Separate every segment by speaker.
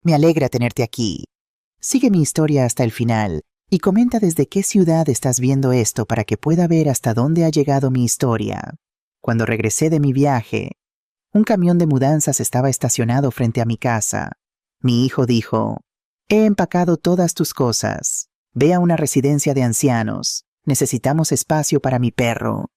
Speaker 1: Me alegra tenerte aquí. Sigue mi historia hasta el final y comenta desde qué ciudad estás viendo esto para que pueda ver hasta dónde ha llegado mi historia. Cuando regresé de mi viaje, un camión de mudanzas estaba estacionado frente a mi casa. Mi hijo dijo: «He empacado todas tus cosas. Ve a una residencia de ancianos. Necesitamos espacio para mi perro».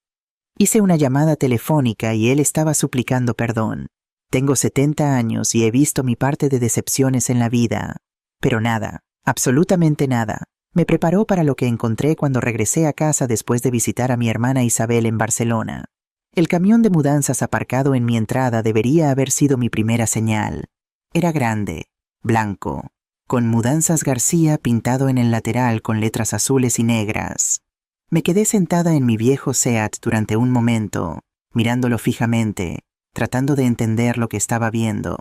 Speaker 1: Hice una llamada telefónica y él estaba suplicando perdón. Tengo 70 años y he visto mi parte de decepciones en la vida. Pero nada, absolutamente nada, me preparó para lo que encontré cuando regresé a casa después de visitar a mi hermana Isabel en Barcelona. El camión de mudanzas aparcado en mi entrada debería haber sido mi primera señal. Era grande, blanco, con Mudanzas García pintado en el lateral con letras azules y negras. Me quedé sentada en mi viejo Seat durante un momento, mirándolo fijamente, tratando de entender lo que estaba viendo.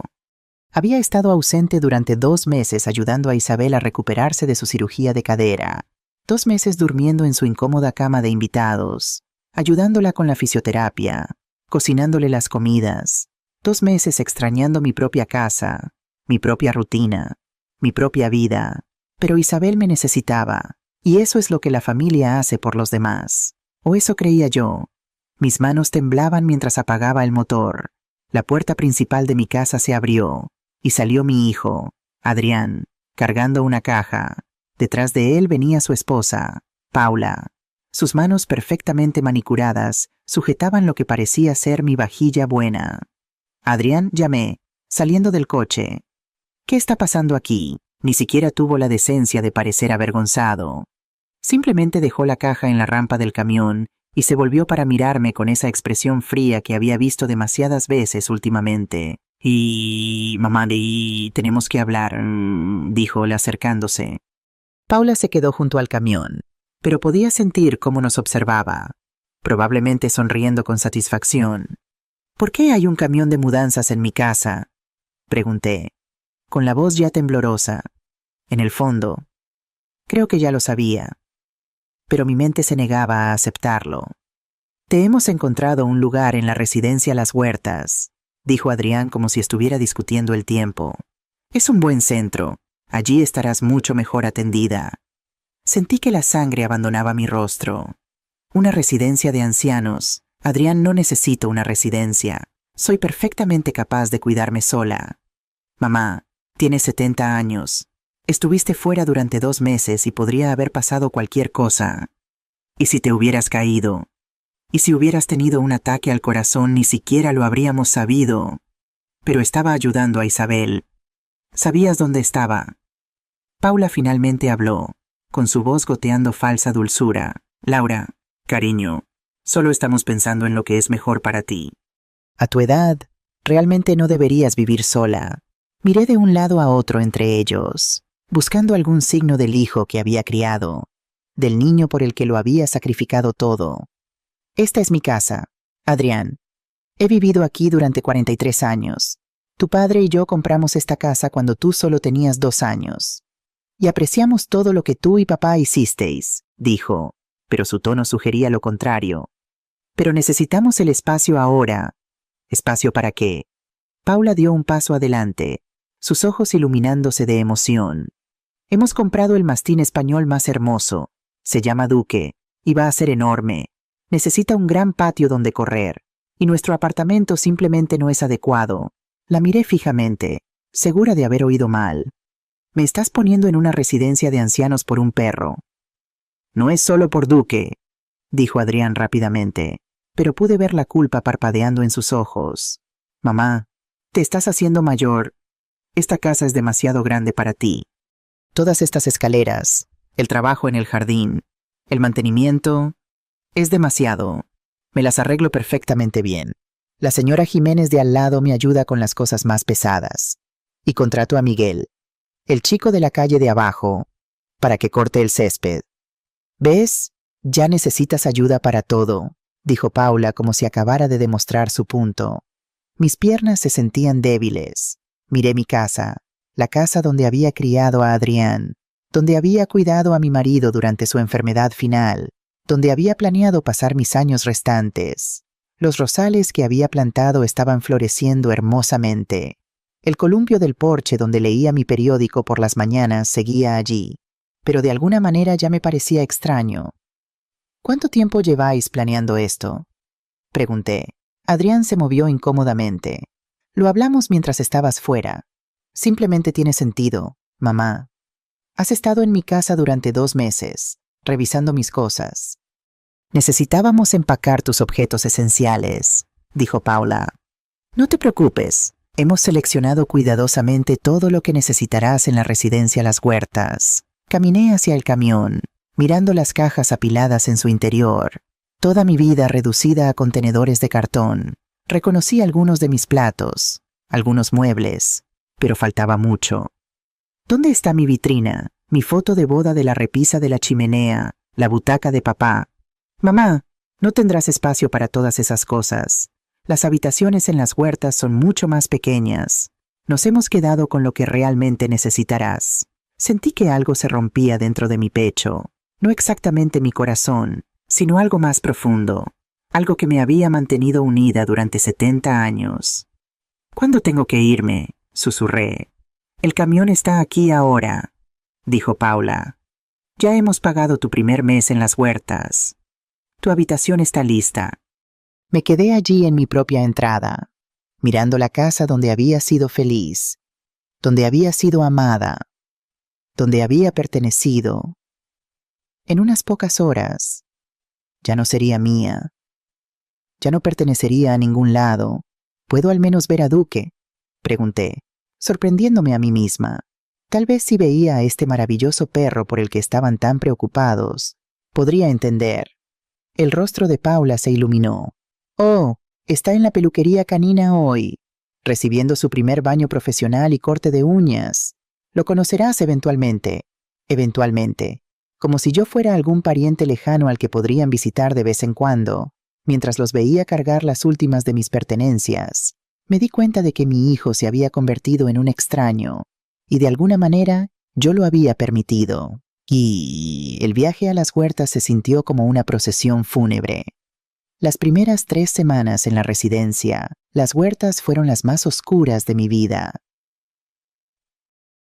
Speaker 1: Había estado ausente durante 2 meses ayudando a Isabel a recuperarse de su cirugía de cadera, 2 meses durmiendo en su incómoda cama de invitados, ayudándola con la fisioterapia, cocinándole las comidas, 2 meses extrañando mi propia casa, mi propia rutina, mi propia vida. Pero Isabel me necesitaba. Y eso es lo que la familia hace por los demás. O eso creía yo. Mis manos temblaban mientras apagaba el motor. La puerta principal de mi casa se abrió y salió mi hijo, Adrián, cargando una caja. Detrás de él venía su esposa, Paula. Sus manos perfectamente manicuradas sujetaban lo que parecía ser mi vajilla buena. «Adrián», llamé, saliendo del coche. «¿Qué está pasando aquí?» Ni siquiera tuvo la decencia de parecer avergonzado. Simplemente dejó la caja en la rampa del camión y se volvió para mirarme con esa expresión fría que había visto demasiadas veces últimamente. «Mamá, tenemos que hablar», dijo él acercándose. Paula se quedó junto al camión, pero podía sentir cómo nos observaba, probablemente sonriendo con satisfacción. «¿Por qué hay un camión de mudanzas en mi casa?», pregunté, con la voz ya temblorosa. En el fondo, creo que ya lo sabía, pero mi mente se negaba a aceptarlo. «Te hemos encontrado un lugar en la residencia Las Huertas», dijo Adrián como si estuviera discutiendo el tiempo. «Es un buen centro. Allí estarás mucho mejor atendida». Sentí que la sangre abandonaba mi rostro. «Una residencia de ancianos. Adrián, no necesito una residencia. Soy perfectamente capaz de cuidarme sola». «Mamá, tienes 70 años. Estuviste fuera durante 2 meses y podría haber pasado cualquier cosa. ¿Y si te hubieras caído? ¿Y si hubieras tenido un ataque al corazón? Ni siquiera lo habríamos sabido». Pero estaba ayudando a Isabel. ¿Sabías dónde estaba? Paula finalmente habló, con su voz goteando falsa dulzura. «Laura, cariño, solo estamos pensando en lo que es mejor para ti. A tu edad, realmente no deberías vivir sola». Miré de un lado a otro entre ellos, buscando algún signo del hijo que había criado, del niño por el que lo había sacrificado todo. «Esta es mi casa, Adrián. He vivido aquí durante 43 años. Tu padre y yo compramos esta casa cuando tú solo tenías 2 años. Y apreciamos todo lo que tú y papá hicisteis», dijo, pero su tono sugería lo contrario. «Pero necesitamos el espacio ahora». «¿Espacio para qué?». Paula dio un paso adelante, sus ojos iluminándose de emoción. «Hemos comprado el mastín español más hermoso. Se llama Duque, y va a ser enorme. Necesita un gran patio donde correr, y nuestro apartamento simplemente no es adecuado». La miré fijamente, segura de haber oído mal. «Me estás poniendo en una residencia de ancianos por un perro». «No es solo por Duque», dijo Adrián rápidamente, pero pude ver la culpa parpadeando en sus ojos. «Mamá, te estás haciendo mayor. Esta casa es demasiado grande para ti. Todas estas escaleras, el trabajo en el jardín, el mantenimiento, es demasiado. Me las arreglo perfectamente bien. La señora Jiménez de al lado me ayuda con las cosas más pesadas. Y contrato a Miguel, el chico de la calle de abajo, para que corte el césped. ¿Ves? Ya necesitas ayuda para todo», dijo Paula como si acabara de demostrar su punto. Mis piernas se sentían débiles. Miré mi casa, la casa donde había criado a Adrián, donde había cuidado a mi marido durante su enfermedad final, donde había planeado pasar mis años restantes. Los rosales que había plantado estaban floreciendo hermosamente. El columpio del porche donde leía mi periódico por las mañanas seguía allí, pero de alguna manera ya me parecía extraño. ¿Cuánto tiempo lleváis planeando esto?, pregunté. Adrián se movió incómodamente. Lo hablamos mientras estabas fuera. Simplemente tiene sentido, mamá. Has estado en mi casa durante 2 meses, revisando mis cosas. Necesitábamos empacar tus objetos esenciales, dijo Paula. No te preocupes, hemos seleccionado cuidadosamente todo lo que necesitarás en la residencia Las Huertas. Caminé hacia el camión, mirando las cajas apiladas en su interior. Toda mi vida reducida a contenedores de cartón. Reconocí algunos de mis platos, algunos muebles, pero faltaba mucho. ¿Dónde está mi vitrina, mi foto de boda de la repisa de la chimenea, la butaca de papá? Mamá, no tendrás espacio para todas esas cosas. Las habitaciones en Las Huertas son mucho más pequeñas. Nos hemos quedado con lo que realmente necesitarás. Sentí que algo se rompía dentro de mi pecho, no exactamente mi corazón, sino algo más profundo, algo que me había mantenido unida durante 70 años. ¿Cuándo tengo que irme?, susurré. El camión está aquí ahora, dijo Paula. Ya hemos pagado tu primer mes en Las Huertas. Tu habitación está lista. Me quedé allí en mi propia entrada, mirando la casa donde había sido feliz, donde había sido amada, donde había pertenecido. En unas pocas horas, ya no sería mía. Ya no pertenecería a ningún lado. ¿Puedo al menos ver a Duque?, pregunté, sorprendiéndome a mí misma. Tal vez si veía a este maravilloso perro por el que estaban tan preocupados, podría entender. El rostro de Paula se iluminó. Oh, está en la peluquería canina hoy, recibiendo su primer baño profesional y corte de uñas. Lo conocerás eventualmente, como si yo fuera algún pariente lejano al que podrían visitar de vez en cuando. Mientras los veía cargar las últimas de mis pertenencias, me di cuenta de que mi hijo se había convertido en un extraño, y de alguna manera yo lo había permitido. Y el viaje a Las Huertas se sintió como una procesión fúnebre. Las primeras 3 semanas en la residencia, Las Huertas fueron las más oscuras de mi vida.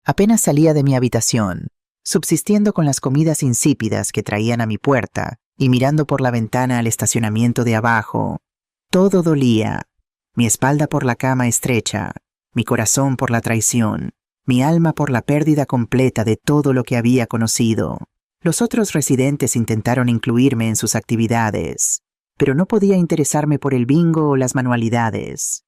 Speaker 1: Apenas salía de mi habitación, subsistiendo con las comidas insípidas que traían a mi puerta y mirando por la ventana al estacionamiento de abajo, todo dolía. Mi espalda por la cama estrecha, mi corazón por la traición, mi alma por la pérdida completa de todo lo que había conocido. Los otros residentes intentaron incluirme en sus actividades, pero no podía interesarme por el bingo o las manualidades.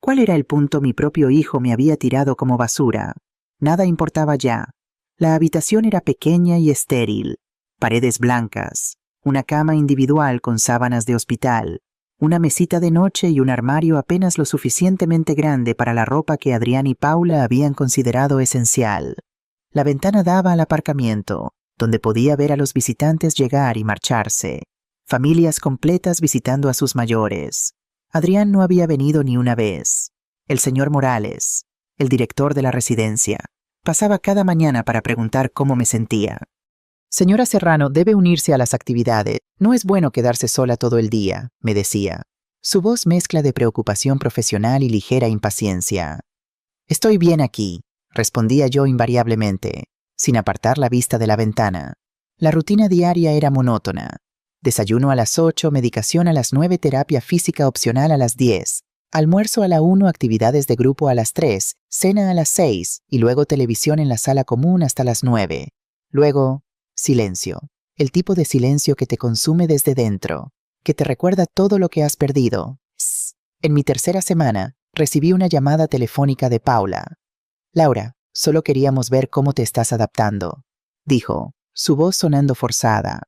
Speaker 1: ¿Cuál era el punto? Mi propio hijo me había tirado como basura. Nada importaba ya. La habitación era pequeña y estéril, paredes blancas, una cama individual con sábanas de hospital, una mesita de noche y un armario apenas lo suficientemente grande para la ropa que Adrián y Paula habían considerado esencial. La ventana daba al aparcamiento, donde podía ver a los visitantes llegar y marcharse, familias completas visitando a sus mayores. Adrián no había venido ni una vez. El señor Morales, el director de la residencia, pasaba cada mañana para preguntar cómo me sentía. Señora Serrano debe unirse a las actividades. No es bueno quedarse sola todo el día, me decía. Su voz mezcla de preocupación profesional y ligera impaciencia. Estoy bien aquí, respondía yo invariablemente, sin apartar la vista de la ventana. La rutina diaria era monótona. Desayuno a las 8, medicación a las 9, terapia física opcional a las 10, almuerzo a la 1, actividades de grupo a las 3, cena a las 6 y luego televisión en la sala común hasta las 9. Luego, silencio. El tipo de silencio que te consume desde dentro, que te recuerda todo lo que has perdido. En mi tercera semana, recibí una llamada telefónica de Paula. Laura, solo queríamos ver cómo te estás adaptando, dijo, su voz sonando forzada.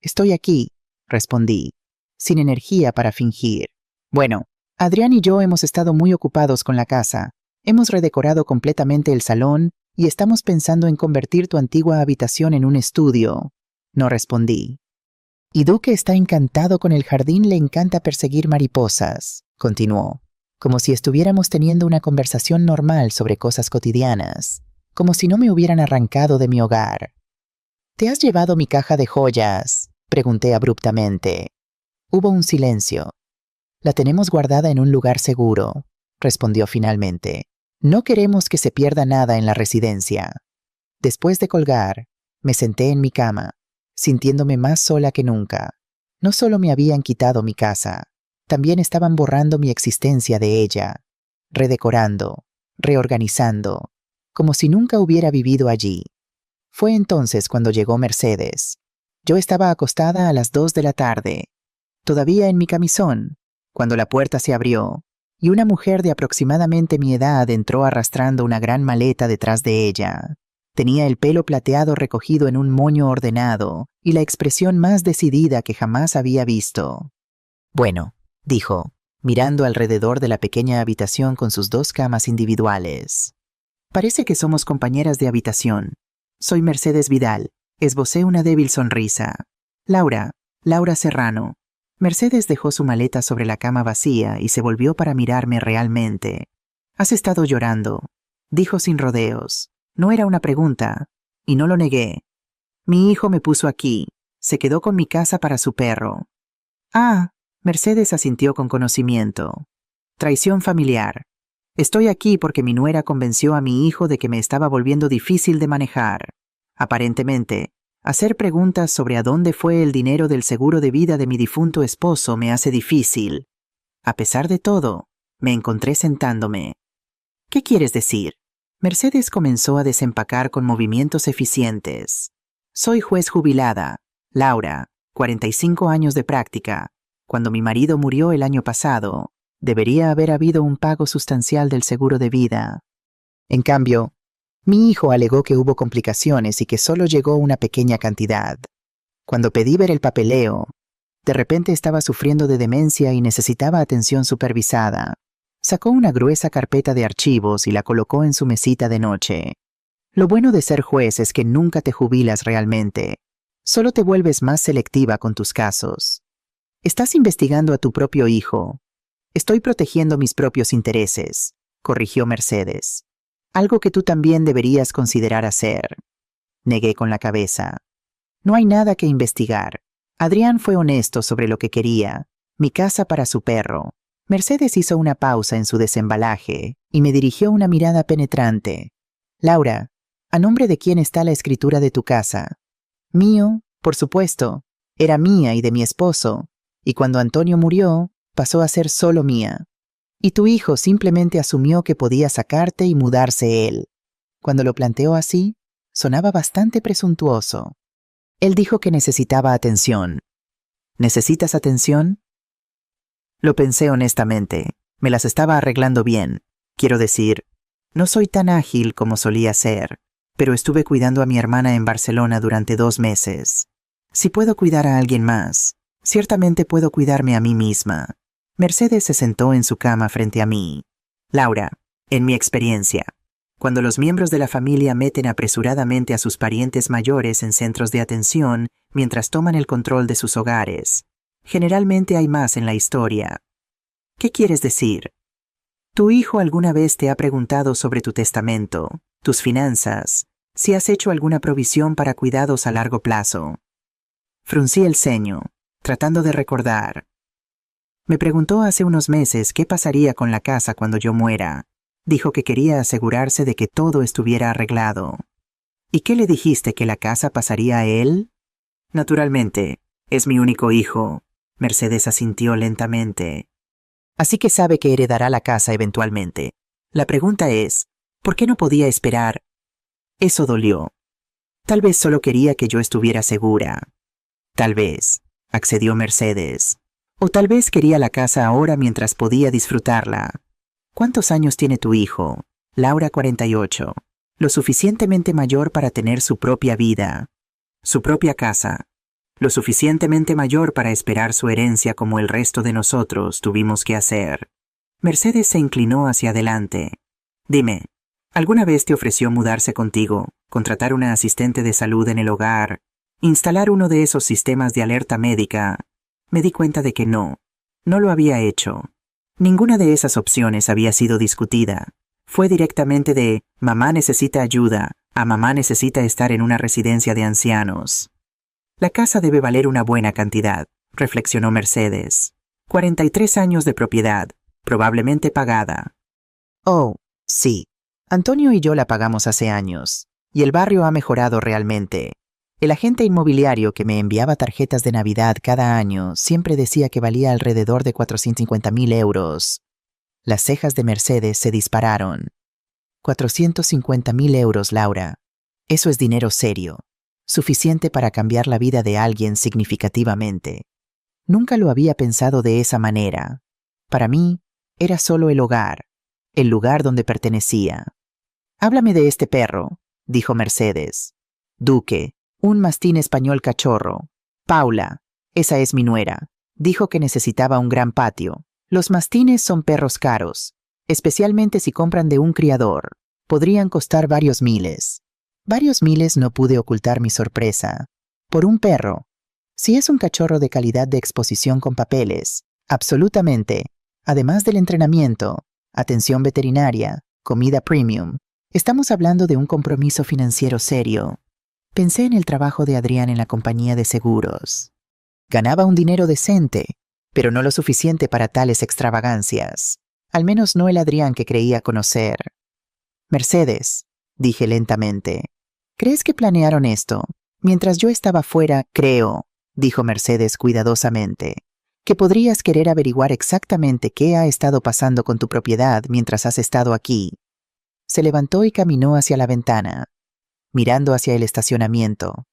Speaker 1: Estoy aquí, respondí, sin energía para fingir. Bueno, Adrián y yo hemos estado muy ocupados con la casa. Hemos redecorado completamente el salón y estamos pensando en convertir tu antigua habitación en un estudio. No respondí. Y Duque está encantado con el jardín, le encanta perseguir mariposas, continuó, como si estuviéramos teniendo una conversación normal sobre cosas cotidianas, como si no me hubieran arrancado de mi hogar. ¿Te has llevado mi caja de joyas?, pregunté abruptamente. Hubo un silencio. La tenemos guardada en un lugar seguro, respondió finalmente. No queremos que se pierda nada en la residencia. Después de colgar, me senté en mi cama, sintiéndome más sola que nunca. No solo me habían quitado mi casa, también estaban borrando mi existencia de ella, redecorando, reorganizando, como si nunca hubiera vivido allí. Fue entonces cuando llegó Mercedes. Yo estaba acostada a las 2 de la tarde, todavía en mi camisón, cuando la puerta se abrió y una mujer de aproximadamente mi edad entró arrastrando una gran maleta detrás de ella. Tenía el pelo plateado recogido en un moño ordenado y la expresión más decidida que jamás había visto. «Bueno», dijo, mirando alrededor de la pequeña habitación con sus 2 camas individuales. «Parece que somos compañeras de habitación. Soy Mercedes Vidal», esbocé una débil sonrisa. «Laura Serrano». Mercedes dejó su maleta sobre la cama vacía y se volvió para mirarme realmente. «Has estado llorando», dijo sin rodeos. No era una pregunta, y no lo negué. «Mi hijo me puso aquí. Se quedó con mi casa para su perro». «Ah», Mercedes asintió con conocimiento. «Traición familiar. Estoy aquí porque mi nuera convenció a mi hijo de que me estaba volviendo difícil de manejar. Aparentemente, hacer preguntas sobre a dónde fue el dinero del seguro de vida de mi difunto esposo me hace difícil. A pesar de todo, me encontré sentándome. ¿Qué quieres decir?». Mercedes comenzó a desempacar con movimientos eficientes. «Soy juez jubilada, Laura, 45 años de práctica. Cuando mi marido murió el año pasado, debería haber habido un pago sustancial del seguro de vida. En cambio, mi hijo alegó que hubo complicaciones y que solo llegó una pequeña cantidad. Cuando pedí ver el papeleo, de repente estaba sufriendo de demencia y necesitaba atención supervisada. Sacó una gruesa carpeta de archivos y la colocó en su mesita de noche. Lo bueno de ser juez es que nunca te jubilas realmente. Solo te vuelves más selectiva con tus casos. Estás investigando a tu propio hijo. Estoy protegiendo mis propios intereses», corrigió Mercedes. «Algo que tú también deberías considerar hacer». Negué con la cabeza. «No hay nada que investigar. Adrián fue honesto sobre lo que quería. Mi casa para su perro». Mercedes hizo una pausa en su desembalaje y me dirigió una mirada penetrante. «Laura, ¿a nombre de quién está la escritura de tu casa?» «Mío, por supuesto. Era mía y de mi esposo. Y cuando Antonio murió, pasó a ser solo mía. Y tu hijo simplemente asumió que podía sacarte y mudarse él». Cuando lo planteó así, sonaba bastante presuntuoso. Él dijo que necesitaba atención. «¿Necesitas atención?». Lo pensé honestamente. Me las estaba arreglando bien. Quiero decir, no soy tan ágil como solía ser, pero estuve cuidando a mi hermana en Barcelona durante 2 meses. Si puedo cuidar a alguien más, ciertamente puedo cuidarme a mí misma. Mercedes se sentó en su cama frente a mí. «Laura, en mi experiencia, cuando los miembros de la familia meten apresuradamente a sus parientes mayores en centros de atención mientras toman el control de sus hogares, generalmente hay más en la historia». «¿Qué quieres decir?». «¿Tu hijo alguna vez te ha preguntado sobre tu testamento, tus finanzas, si has hecho alguna provisión para cuidados a largo plazo?». Fruncí el ceño, tratando de recordar. «Me preguntó hace unos meses qué pasaría con la casa cuando yo muera. Dijo que quería asegurarse de que todo estuviera arreglado». «¿Y qué le dijiste, que la casa pasaría a él?». «Naturalmente, es mi único hijo». Mercedes asintió lentamente. «Así que sabe que heredará la casa eventualmente. La pregunta es, ¿por qué no podía esperar?». Eso dolió. Tal vez solo quería que yo estuviera segura. «Tal vez», accedió Mercedes. «O tal vez quería la casa ahora mientras podía disfrutarla». «¿Cuántos años tiene tu hijo?». «Laura, 48. Lo suficientemente mayor para tener su propia vida, su propia casa. Lo suficientemente mayor para esperar su herencia como el resto de nosotros tuvimos que hacer». Mercedes se inclinó hacia adelante. «Dime, ¿alguna vez te ofreció mudarse contigo, contratar una asistente de salud en el hogar, instalar uno de esos sistemas de alerta médica?» Me di cuenta de que no lo había hecho. Ninguna de esas opciones había sido discutida. Fue directamente de «mamá necesita ayuda» a «mamá necesita estar en una residencia de ancianos». «La casa debe valer una buena cantidad», reflexionó Mercedes. 43 años de propiedad, probablemente pagada. «Oh», Sí, Antonio y yo la pagamos hace años, y el barrio ha mejorado realmente. El agente inmobiliario que me enviaba tarjetas de Navidad cada año siempre decía que valía alrededor de 450,000 euros. Las cejas de Mercedes se dispararon. 450,000 euros, Laura. Eso es dinero serio, suficiente para cambiar la vida de alguien significativamente. Nunca lo había pensado de esa manera. Para mí, era solo el hogar, el lugar donde pertenecía. Háblame de este perro, dijo Mercedes. Duque, un mastín español cachorro. Paula, esa es mi nuera, dijo que necesitaba un gran patio. Los mastines son perros caros, especialmente si compran de un criador. Podrían costar varios miles. Varios miles, no pude ocultar mi sorpresa. Por un perro. Si es un cachorro de calidad de exposición con papeles, absolutamente, además del entrenamiento, atención veterinaria, comida premium, estamos hablando de un compromiso financiero serio. Pensé en el trabajo de Adrián en la compañía de seguros. Ganaba un dinero decente, pero no lo suficiente para tales extravagancias. Al menos no el Adrián que creía conocer. Mercedes, dije lentamente, ¿crees que planearon esto? Mientras yo estaba fuera, creo, dijo Mercedes cuidadosamente, que podrías querer averiguar exactamente qué ha estado pasando con tu propiedad mientras has estado aquí. Se levantó y caminó hacia la ventana, mirando hacia el estacionamiento.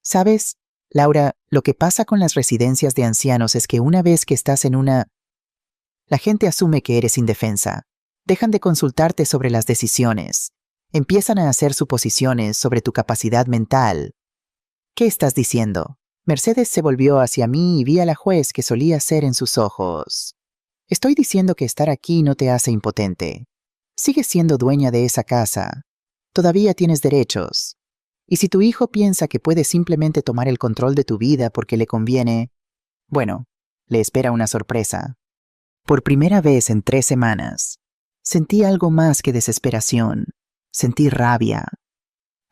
Speaker 1: ¿Sabes, Laura, lo que pasa con las residencias de ancianos es que una vez que estás en una... La gente asume que eres indefensa. Dejan de consultarte sobre las decisiones. Empiezan a hacer suposiciones sobre tu capacidad mental. ¿Qué estás diciendo? Mercedes se volvió hacia mí y vi a la juez que solía ser en sus ojos. Estoy diciendo que estar aquí no te hace impotente. Sigues siendo dueña de esa casa. Todavía tienes derechos. Y si tu hijo piensa que puede simplemente tomar el control de tu vida porque le conviene, bueno, le espera una sorpresa. Por primera vez en 3 semanas, sentí algo más que desesperación. Sentí rabia.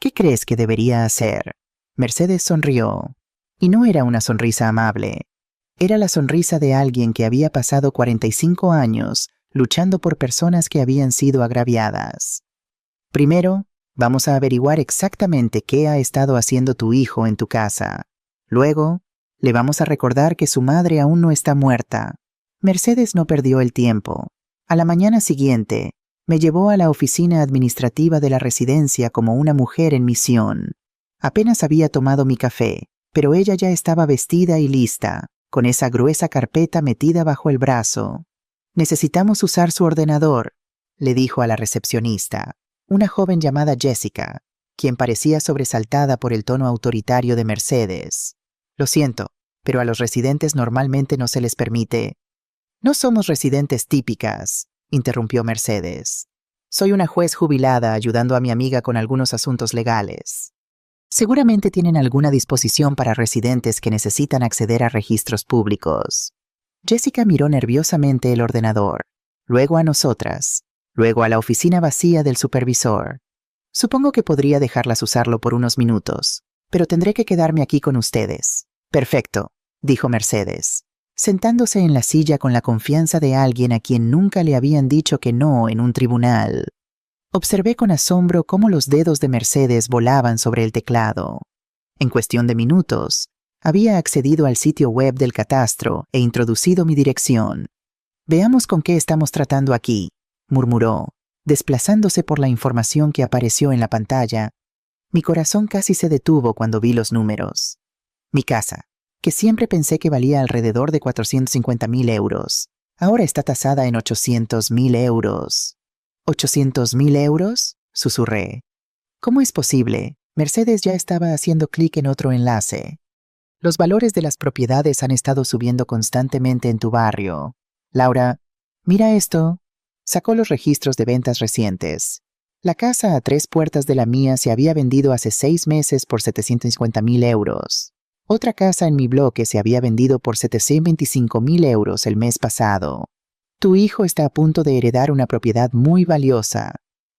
Speaker 1: ¿Qué crees que debería hacer? Mercedes sonrió. Y no era una sonrisa amable. Era la sonrisa de alguien que había pasado 45 años luchando por personas que habían sido agraviadas. Primero, vamos a averiguar exactamente qué ha estado haciendo tu hijo en tu casa. Luego, le vamos a recordar que su madre aún no está muerta. Mercedes no perdió el tiempo. A la mañana siguiente, me llevó a la oficina administrativa de la residencia como una mujer en misión. Apenas había tomado mi café, pero ella ya estaba vestida y lista, con esa gruesa carpeta metida bajo el brazo. «Necesitamos usar su ordenador», le dijo a la recepcionista, una joven llamada Jessica, quien parecía sobresaltada por el tono autoritario de Mercedes. «Lo siento, pero a los residentes normalmente no se les permite». «No somos residentes típicas», interrumpió Mercedes. «Soy una juez jubilada ayudando a mi amiga con algunos asuntos legales. Seguramente tienen alguna disposición para residentes que necesitan acceder a registros públicos». Jessica miró nerviosamente el ordenador, luego a nosotras, luego a la oficina vacía del supervisor. «Supongo que podría dejarlas usarlo por unos minutos, pero tendré que quedarme aquí con ustedes». «Perfecto», dijo Mercedes, sentándose en la silla con la confianza de alguien a quien nunca le habían dicho que no en un tribunal. Observé con asombro cómo los dedos de Mercedes volaban sobre el teclado. En cuestión de minutos, había accedido al sitio web del catastro e introducido mi dirección. «Veamos con qué estamos tratando aquí», murmuró, desplazándose por la información que apareció en la pantalla. Mi corazón casi se detuvo cuando vi los números. Mi casa, que siempre pensé que valía alrededor de 450,000 euros, ahora está tasada en 800,000 euros. ¿800,000 euros? Susurré. ¿Cómo es posible? Mercedes ya estaba haciendo clic en otro enlace. Los valores de las propiedades han estado subiendo constantemente en tu barrio. Laura, mira esto. Sacó los registros de ventas recientes. La casa a 3 puertas de la mía se había vendido hace 6 meses por 750,000 euros. Otra casa en mi bloque se había vendido por 725,000 euros el mes pasado. Tu hijo está a punto de heredar una propiedad muy valiosa,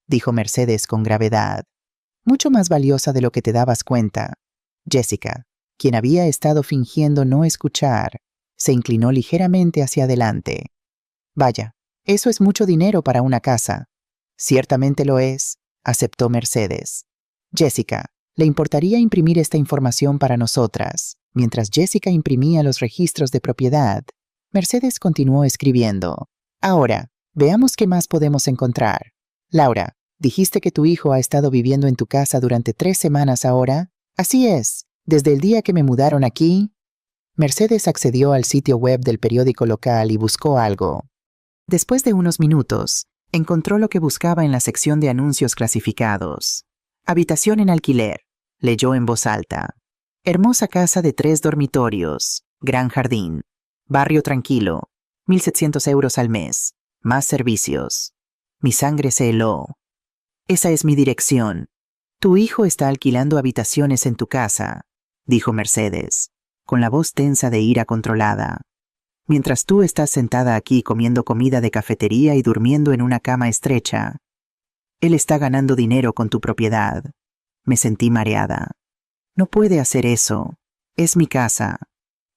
Speaker 1: dijo Mercedes con gravedad. Mucho más valiosa de lo que te dabas cuenta. Jessica, quien había estado fingiendo no escuchar, se inclinó ligeramente hacia adelante. Vaya, eso es mucho dinero para una casa. Ciertamente lo es, aceptó Mercedes. Jessica, ¿le importaría imprimir esta información para nosotras? Mientras Jessica imprimía los registros de propiedad, Mercedes continuó escribiendo. Ahora, veamos qué más podemos encontrar. Laura, dijiste que tu hijo ha estado viviendo en tu casa durante 3 semanas ahora. Así es, desde el día que me mudaron aquí. Mercedes accedió al sitio web del periódico local y buscó algo. Después de unos minutos, encontró lo que buscaba en la sección de anuncios clasificados. Habitación en alquiler, leyó en voz alta. Hermosa casa de 3 dormitorios, gran jardín, barrio tranquilo, 1.700 euros al mes, más servicios. Mi sangre se heló. Esa es mi dirección. Tu hijo está alquilando habitaciones en tu casa, dijo Mercedes, con la voz tensa de ira controlada. Mientras tú estás sentada aquí comiendo comida de cafetería y durmiendo en una cama estrecha. Él está ganando dinero con tu propiedad. Me sentí mareada. No puede hacer eso. Es mi casa.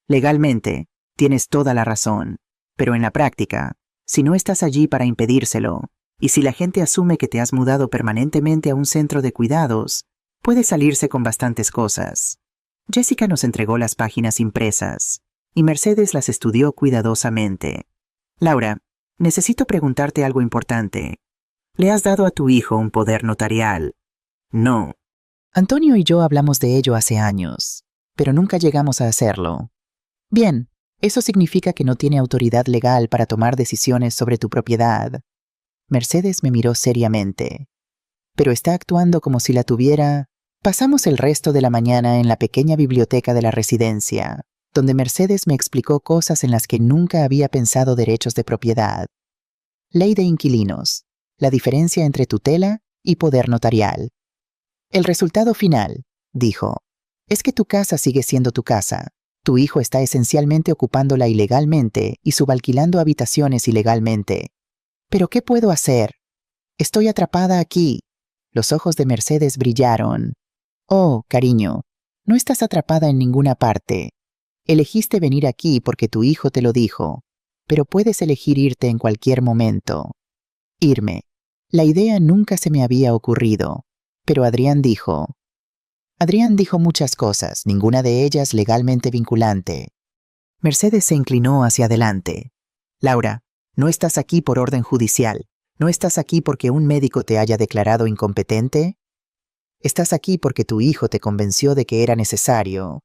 Speaker 1: Legalmente, tienes toda la razón. Pero en la práctica, si no estás allí para impedírselo, y si la gente asume que te has mudado permanentemente a un centro de cuidados, puede salirse con bastantes cosas. Jessica nos entregó las páginas impresas, y Mercedes las estudió cuidadosamente. Laura, necesito preguntarte algo importante. ¿Le has dado a tu hijo un poder notarial? No. Antonio y yo hablamos de ello hace años, pero nunca llegamos a hacerlo. Bien, eso significa que no tiene autoridad legal para tomar decisiones sobre tu propiedad. Mercedes me miró seriamente. Pero está actuando como si la tuviera. Pasamos el resto de la mañana en la pequeña biblioteca de la residencia, donde Mercedes me explicó cosas en las que nunca había pensado derechos de propiedad. Ley de inquilinos, la diferencia entre tutela y poder notarial. El resultado final, dijo, es que tu casa sigue siendo tu casa. Tu hijo está esencialmente ocupándola ilegalmente y subalquilando habitaciones ilegalmente. ¿Pero qué puedo hacer? Estoy atrapada aquí. Los ojos de Mercedes brillaron. Oh, cariño, no estás atrapada en ninguna parte. Elegiste venir aquí porque tu hijo te lo dijo, pero puedes elegir irte en cualquier momento. Irme. La idea nunca se me había ocurrido, pero Adrián dijo muchas cosas, ninguna de ellas legalmente vinculante. Mercedes se inclinó hacia adelante. Laura, no estás aquí por orden judicial. ¿No estás aquí porque un médico te haya declarado incompetente? Estás aquí porque tu hijo te convenció de que era necesario.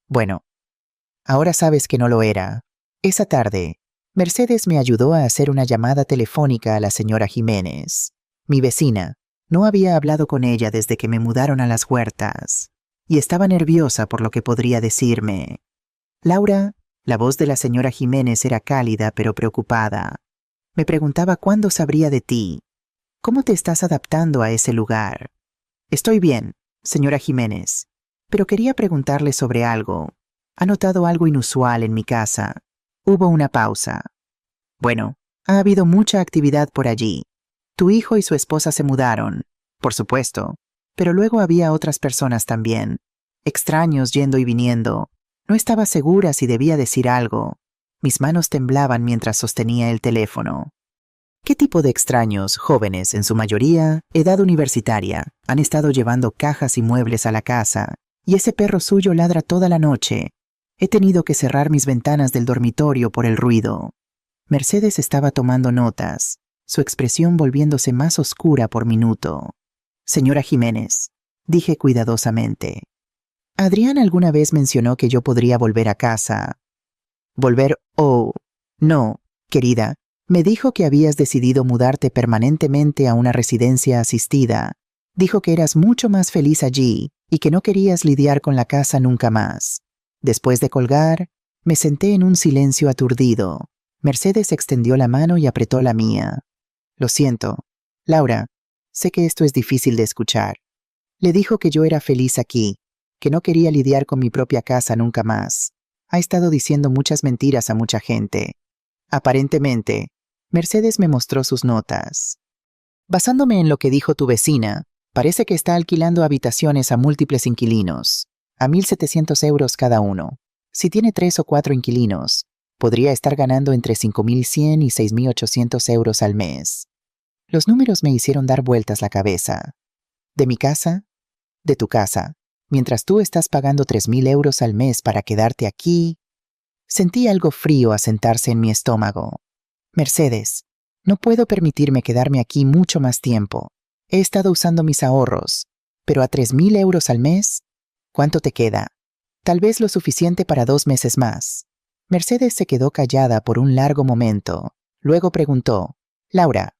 Speaker 1: Bueno, ahora sabes que no lo era. Esa tarde, Mercedes me ayudó a hacer una llamada telefónica a la señora Jiménez, mi vecina. No había hablado con ella desde que me mudaron a las Huertas, y estaba nerviosa por lo que podría decirme. Laura, la voz de la señora Jiménez era cálida pero preocupada. Me preguntaba cuándo sabría de ti. ¿Cómo te estás adaptando a ese lugar? Estoy bien, señora Jiménez, pero quería preguntarle sobre algo. ¿Ha notado algo inusual en mi casa? Hubo una pausa. Bueno, ha habido mucha actividad por allí. Tu hijo y su esposa se mudaron, por supuesto, pero luego había otras personas también. Extraños yendo y viniendo. No estaba segura si debía decir algo. Mis manos temblaban mientras sostenía el teléfono. ¿Qué tipo de extraños, jóvenes en su mayoría, edad universitaria, han estado llevando cajas y muebles a la casa, y ese perro suyo ladra toda la noche? He tenido que cerrar mis ventanas del dormitorio por el ruido. Mercedes estaba tomando notas, su expresión volviéndose más oscura por minuto. Señora Jiménez, dije cuidadosamente. Adrián alguna vez mencionó que yo podría volver a casa. ¿Volver? Oh, no, querida. Me dijo que habías decidido mudarte permanentemente a una residencia asistida. Dijo que eras mucho más feliz allí y que no querías lidiar con la casa nunca más. Después de colgar, me senté en un silencio aturdido. Mercedes extendió la mano y apretó la mía. Lo siento, Laura, sé que esto es difícil de escuchar. Le dijo que yo era feliz aquí, que no quería lidiar con mi propia casa nunca más. Ha estado diciendo muchas mentiras a mucha gente. Aparentemente, Mercedes me mostró sus notas. Basándome en lo que dijo tu vecina, parece que está alquilando habitaciones a múltiples inquilinos, a 1.700 euros cada uno. Si tiene 3 o 4 inquilinos, podría estar ganando entre 5.100 y 6.800 euros al mes. Los números me hicieron dar vueltas la cabeza. ¿De mi casa? De tu casa. Mientras tú estás pagando 3.000 euros al mes para quedarte aquí. Sentí algo frío asentarse en mi estómago. Mercedes, no puedo permitirme quedarme aquí mucho más tiempo. He estado usando mis ahorros, pero a 3.000 euros al mes, ¿cuánto te queda? Tal vez lo suficiente para 2 meses más. Mercedes se quedó callada por un largo momento. Luego preguntó, Laura,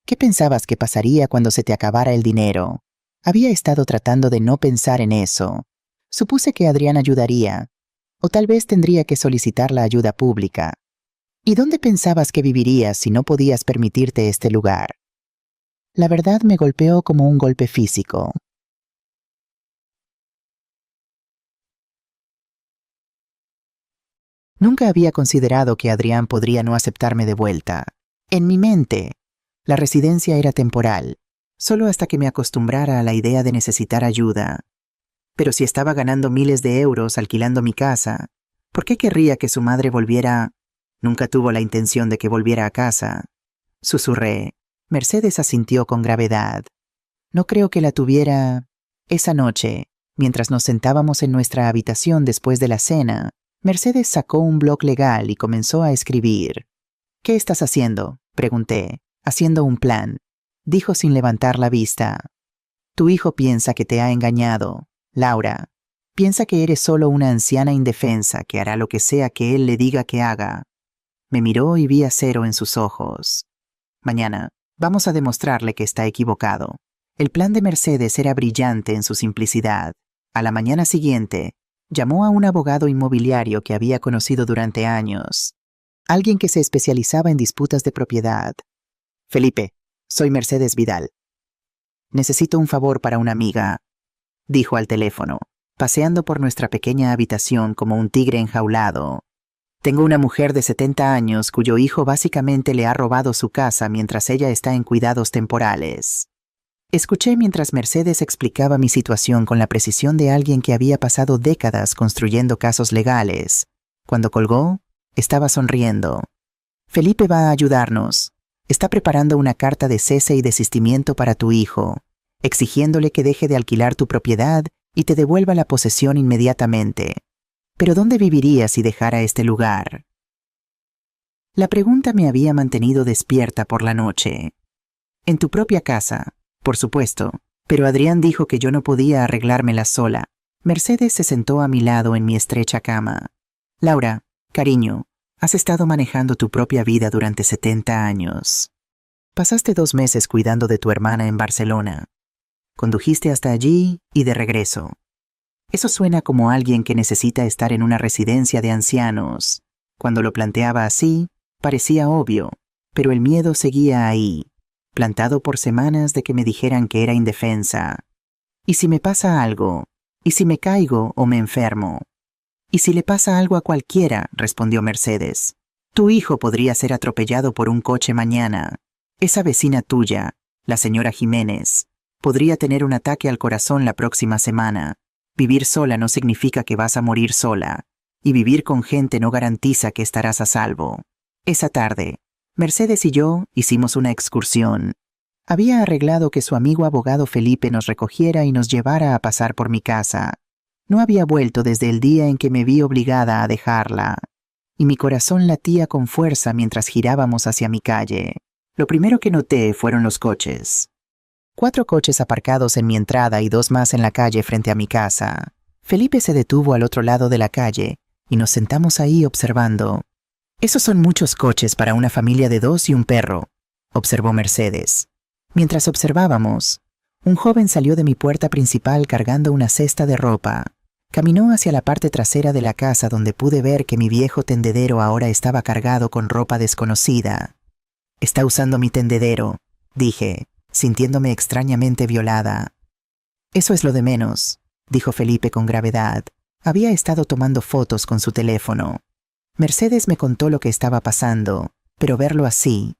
Speaker 1: ¿qué pensabas que pasaría cuando se te acabara el dinero? Había estado tratando de no pensar en eso. Supuse que Adrián ayudaría, o tal vez tendría que solicitar la ayuda pública. ¿Y dónde pensabas que vivirías si no podías permitirte este lugar? La verdad me golpeó como un golpe físico. Nunca había considerado que Adrián podría no aceptarme de vuelta. En mi mente, la residencia era temporal, solo hasta que me acostumbrara a la idea de necesitar ayuda. Pero si estaba ganando miles de euros alquilando mi casa, ¿por qué querría que su madre volviera? Nunca tuvo la intención de que volviera a casa. Susurré. Mercedes asintió con gravedad. No creo que la tuviera. Esa noche, mientras nos sentábamos en nuestra habitación después de la cena, Mercedes sacó un bloc legal y comenzó a escribir. ¿Qué estás haciendo?, pregunté. Haciendo un plan, dijo sin levantar la vista. Tu hijo piensa que te ha engañado, Laura. Piensa que eres solo una anciana indefensa que hará lo que sea que él le diga que haga. Me miró y vi acero en sus ojos. Mañana, vamos a demostrarle que está equivocado. El plan de Mercedes era brillante en su simplicidad. A la mañana siguiente, llamó a un abogado inmobiliario que había conocido durante años. Alguien que se especializaba en disputas de propiedad. Felipe, soy Mercedes Vidal. Necesito un favor para una amiga, dijo al teléfono, paseando por nuestra pequeña habitación como un tigre enjaulado. Tengo una mujer de 70 años cuyo hijo básicamente le ha robado su casa mientras ella está en cuidados temporales. Escuché mientras Mercedes explicaba mi situación con la precisión de alguien que había pasado décadas construyendo casos legales. Cuando colgó, estaba sonriendo. Felipe va a ayudarnos. Está preparando una carta de cese y desistimiento para tu hijo, exigiéndole que deje de alquilar tu propiedad y te devuelva la posesión inmediatamente. ¿Pero dónde vivirías si dejara este lugar? La pregunta me había mantenido despierta por la noche. En tu propia casa, por supuesto, pero Adrián dijo que yo no podía arreglármela sola. Mercedes se sentó a mi lado en mi estrecha cama. Laura, cariño, has estado manejando tu propia vida durante 70 años. Pasaste 2 meses cuidando de tu hermana en Barcelona. Condujiste hasta allí y de regreso. Eso suena como alguien que necesita estar en una residencia de ancianos. Cuando lo planteaba así, parecía obvio, pero el miedo seguía ahí, plantado por semanas de que me dijeran que era indefensa. ¿Y si me pasa algo? ¿Y si me caigo o me enfermo? ¿Y si le pasa algo a cualquiera?, respondió Mercedes. Tu hijo podría ser atropellado por un coche mañana. Esa vecina tuya, la señora Jiménez, podría tener un ataque al corazón la próxima semana. Vivir sola no significa que vas a morir sola, y vivir con gente no garantiza que estarás a salvo. Esa tarde, Mercedes y yo hicimos una excursión. Había arreglado que su amigo abogado Felipe nos recogiera y nos llevara a pasar por mi casa. No había vuelto desde el día en que me vi obligada a dejarla, y mi corazón latía con fuerza mientras girábamos hacia mi calle. Lo primero que noté fueron los coches. 4 coches aparcados en mi entrada y 2 más en la calle frente a mi casa. Felipe se detuvo al otro lado de la calle y nos sentamos ahí observando. Esos son muchos coches para una familia de 2 y un perro, observó Mercedes. Mientras observábamos, un joven salió de mi puerta principal cargando una cesta de ropa. Caminó hacia la parte trasera de la casa donde pude ver que mi viejo tendedero ahora estaba cargado con ropa desconocida. Está usando mi tendedero, dije, sintiéndome extrañamente violada. Eso es lo de menos, dijo Felipe con gravedad. Había estado tomando fotos con su teléfono. Mercedes me contó lo que estaba pasando, pero verlo así.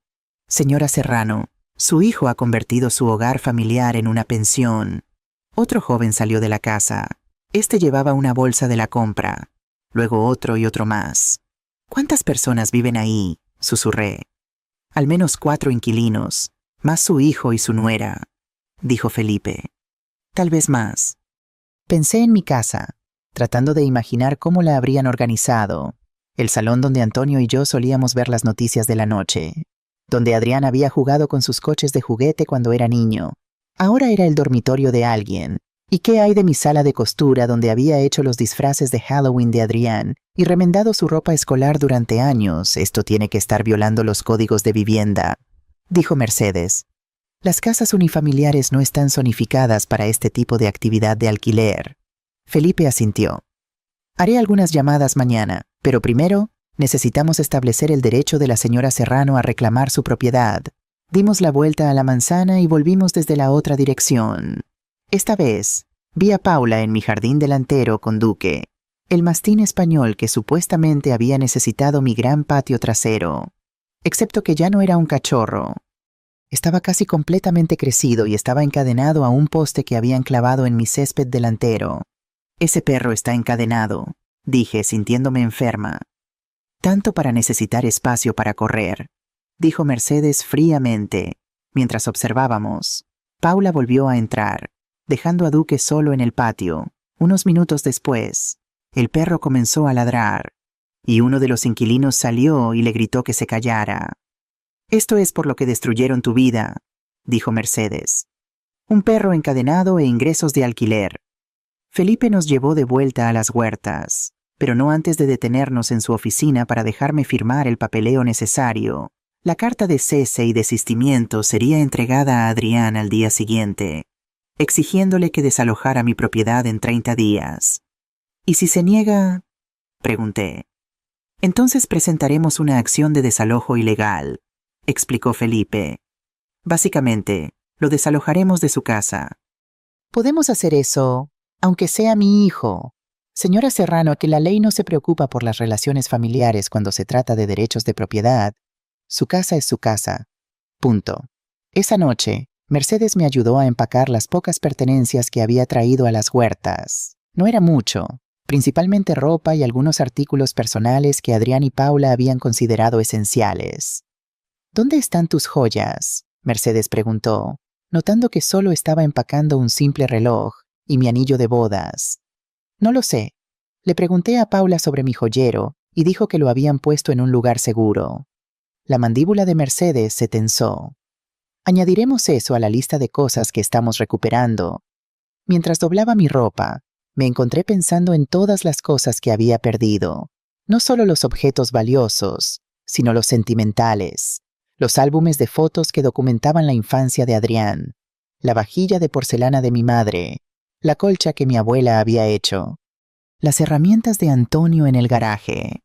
Speaker 1: Señora Serrano, su hijo ha convertido su hogar familiar en una pensión. Otro joven salió de la casa. Este llevaba una bolsa de la compra. Luego otro y otro más. ¿Cuántas personas viven ahí?, susurré. Al menos 4 inquilinos. Más su hijo y su nuera, dijo Felipe. Tal vez más. Pensé en mi casa, tratando de imaginar cómo la habrían organizado. El salón donde Antonio y yo solíamos ver las noticias de la noche. Donde Adrián había jugado con sus coches de juguete cuando era niño. Ahora era el dormitorio de alguien. ¿Y qué hay de mi sala de costura donde había hecho los disfraces de Halloween de Adrián y remendado su ropa escolar durante años? Esto tiene que estar violando los códigos de vivienda, dijo Mercedes. Las casas unifamiliares no están zonificadas para este tipo de actividad de alquiler. Felipe asintió. Haré algunas llamadas mañana, pero primero necesitamos establecer el derecho de la señora Serrano a reclamar su propiedad. Dimos la vuelta a la manzana y volvimos desde la otra dirección. Esta vez, vi a Paula en mi jardín delantero con Duque, el mastín español que supuestamente había necesitado mi gran patio trasero. Excepto que ya no era un cachorro. Estaba casi completamente crecido y estaba encadenado a un poste que habían clavado en mi césped delantero. Ese perro está encadenado, dije, sintiéndome enferma. Tanto para necesitar espacio para correr, dijo Mercedes fríamente, mientras observábamos. Paula volvió a entrar, dejando a Duque solo en el patio. Unos minutos después, el perro comenzó a ladrar, y uno de los inquilinos salió y le gritó que se callara. Esto es por lo que destruyeron tu vida, dijo Mercedes. Un perro encadenado e ingresos de alquiler. Felipe nos llevó de vuelta a las huertas, pero no antes de detenernos en su oficina para dejarme firmar el papeleo necesario. La carta de cese y desistimiento sería entregada a Adrián al día siguiente, exigiéndole que desalojara mi propiedad en 30 días. ¿Y si se niega? Pregunté. Entonces presentaremos una acción de desalojo ilegal, explicó Felipe. Básicamente, lo desalojaremos de su casa. Podemos hacer eso, aunque sea mi hijo. Señora Serrano, que la ley no se preocupa por las relaciones familiares cuando se trata de derechos de propiedad. Su casa es su casa. Punto. Esa noche, Mercedes me ayudó a empacar las pocas pertenencias que había traído a las huertas. No era mucho, principalmente ropa y algunos artículos personales que Adrián y Paula habían considerado esenciales. ¿Dónde están tus joyas?, Mercedes preguntó, notando que solo estaba empacando un simple reloj y mi anillo de bodas. No lo sé. Le pregunté a Paula sobre mi joyero y dijo que lo habían puesto en un lugar seguro. La mandíbula de Mercedes se tensó. Añadiremos eso a la lista de cosas que estamos recuperando. Mientras doblaba mi ropa, me encontré pensando en todas las cosas que había perdido. No solo los objetos valiosos, sino los sentimentales. Los álbumes de fotos que documentaban la infancia de Adrián, la vajilla de porcelana de mi madre, la colcha que mi abuela había hecho, las herramientas de Antonio en el garaje.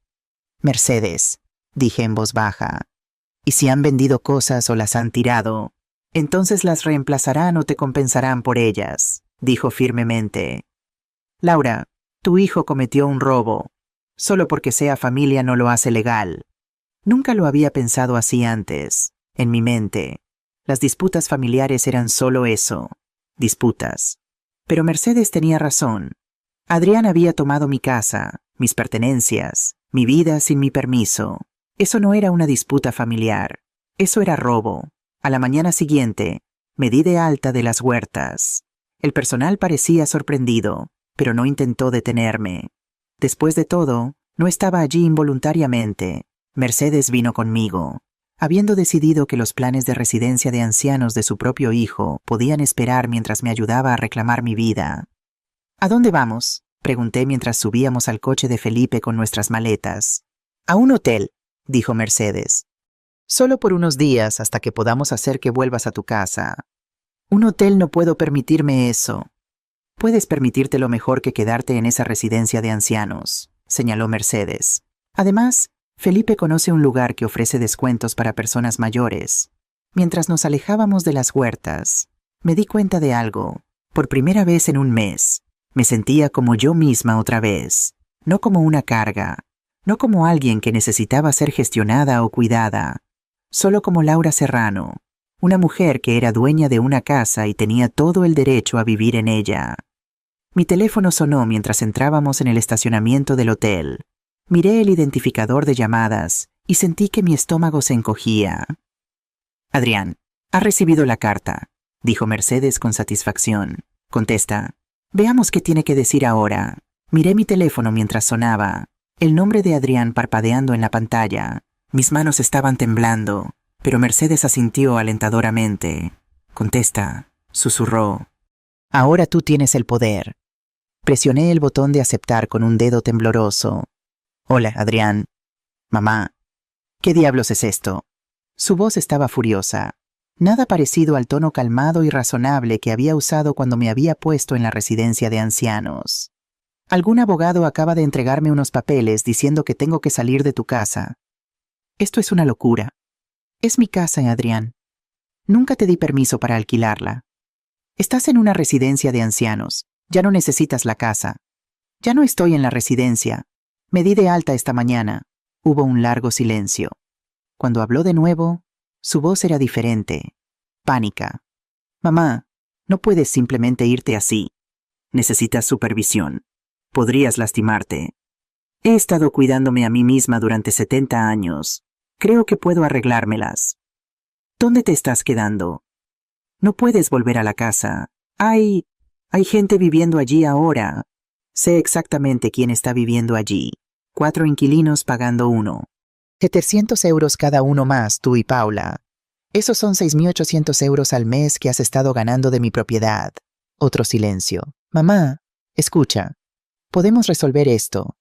Speaker 1: Mercedes, dije en voz baja, y si han vendido cosas o las han tirado, entonces las reemplazarán o te compensarán por ellas, dijo firmemente. Laura, tu hijo cometió un robo. Solo porque sea familia no lo hace legal. Nunca lo había pensado así antes. En mi mente, las disputas familiares eran solo eso, disputas. Pero Mercedes tenía razón. Adrián había tomado mi casa, mis pertenencias, mi vida sin mi permiso. Eso no era una disputa familiar. Eso era robo. A la mañana siguiente, me di de alta de las huertas. El personal parecía sorprendido, pero no intentó detenerme. Después de todo, no estaba allí involuntariamente. Mercedes vino conmigo. Habiendo decidido que los planes de residencia de ancianos de su propio hijo podían esperar mientras me ayudaba a reclamar mi vida. ¿A dónde vamos?, pregunté mientras subíamos al coche de Felipe con nuestras maletas. A un hotel, dijo Mercedes. Solo por unos días hasta que podamos hacer que vuelvas a tu casa. Un hotel no puedo permitirme eso. Puedes permitírtelo mejor que quedarte en esa residencia de ancianos, señaló Mercedes. Además, Felipe conoce un lugar que ofrece descuentos para personas mayores. Mientras nos alejábamos de las huertas, me di cuenta de algo. Por primera vez en un mes, me sentía como yo misma otra vez, no como una carga, no como alguien que necesitaba ser gestionada o cuidada, solo como Laura Serrano, una mujer que era dueña de una casa y tenía todo el derecho a vivir en ella. Mi teléfono sonó mientras entrábamos en el estacionamiento del hotel. Miré el identificador de llamadas y sentí que mi estómago se encogía. Adrián, Ha recibido la carta, dijo Mercedes con satisfacción. Contesta. Veamos qué tiene que decir ahora. Miré mi teléfono mientras sonaba. El nombre de Adrián parpadeando en la pantalla. Mis manos estaban temblando, pero Mercedes asintió alentadoramente. Contesta, susurró. Ahora tú tienes el poder. Presioné el botón de aceptar con un dedo tembloroso. Hola, Adrián. Mamá. ¿Qué diablos es esto? Su voz estaba furiosa. Nada parecido al tono calmado y razonable que había usado cuando me había puesto en la residencia de ancianos. Algún abogado acaba de entregarme unos papeles diciendo que tengo que salir de tu casa. Esto es una locura. Es mi casa, Adrián. Nunca te di permiso para alquilarla. Estás en una residencia de ancianos. Ya no necesitas la casa. Ya no estoy en la residencia. Me di de alta esta mañana. Hubo un largo silencio. Cuando habló de nuevo, su voz era diferente. Pánica. Mamá, no puedes simplemente irte así. Necesitas supervisión. Podrías lastimarte. He estado cuidándome a mí misma durante 70 años. Creo que puedo arreglármelas. ¿Dónde te estás quedando? No puedes volver a la casa. Hay gente viviendo allí ahora. Sé exactamente quién está viviendo allí. 4 inquilinos pagando 1. 700 euros cada uno más, tú y Paula. Esos son 6.800 euros al mes que has estado ganando de mi propiedad. Otro silencio. Mamá, escucha. Podemos resolver esto.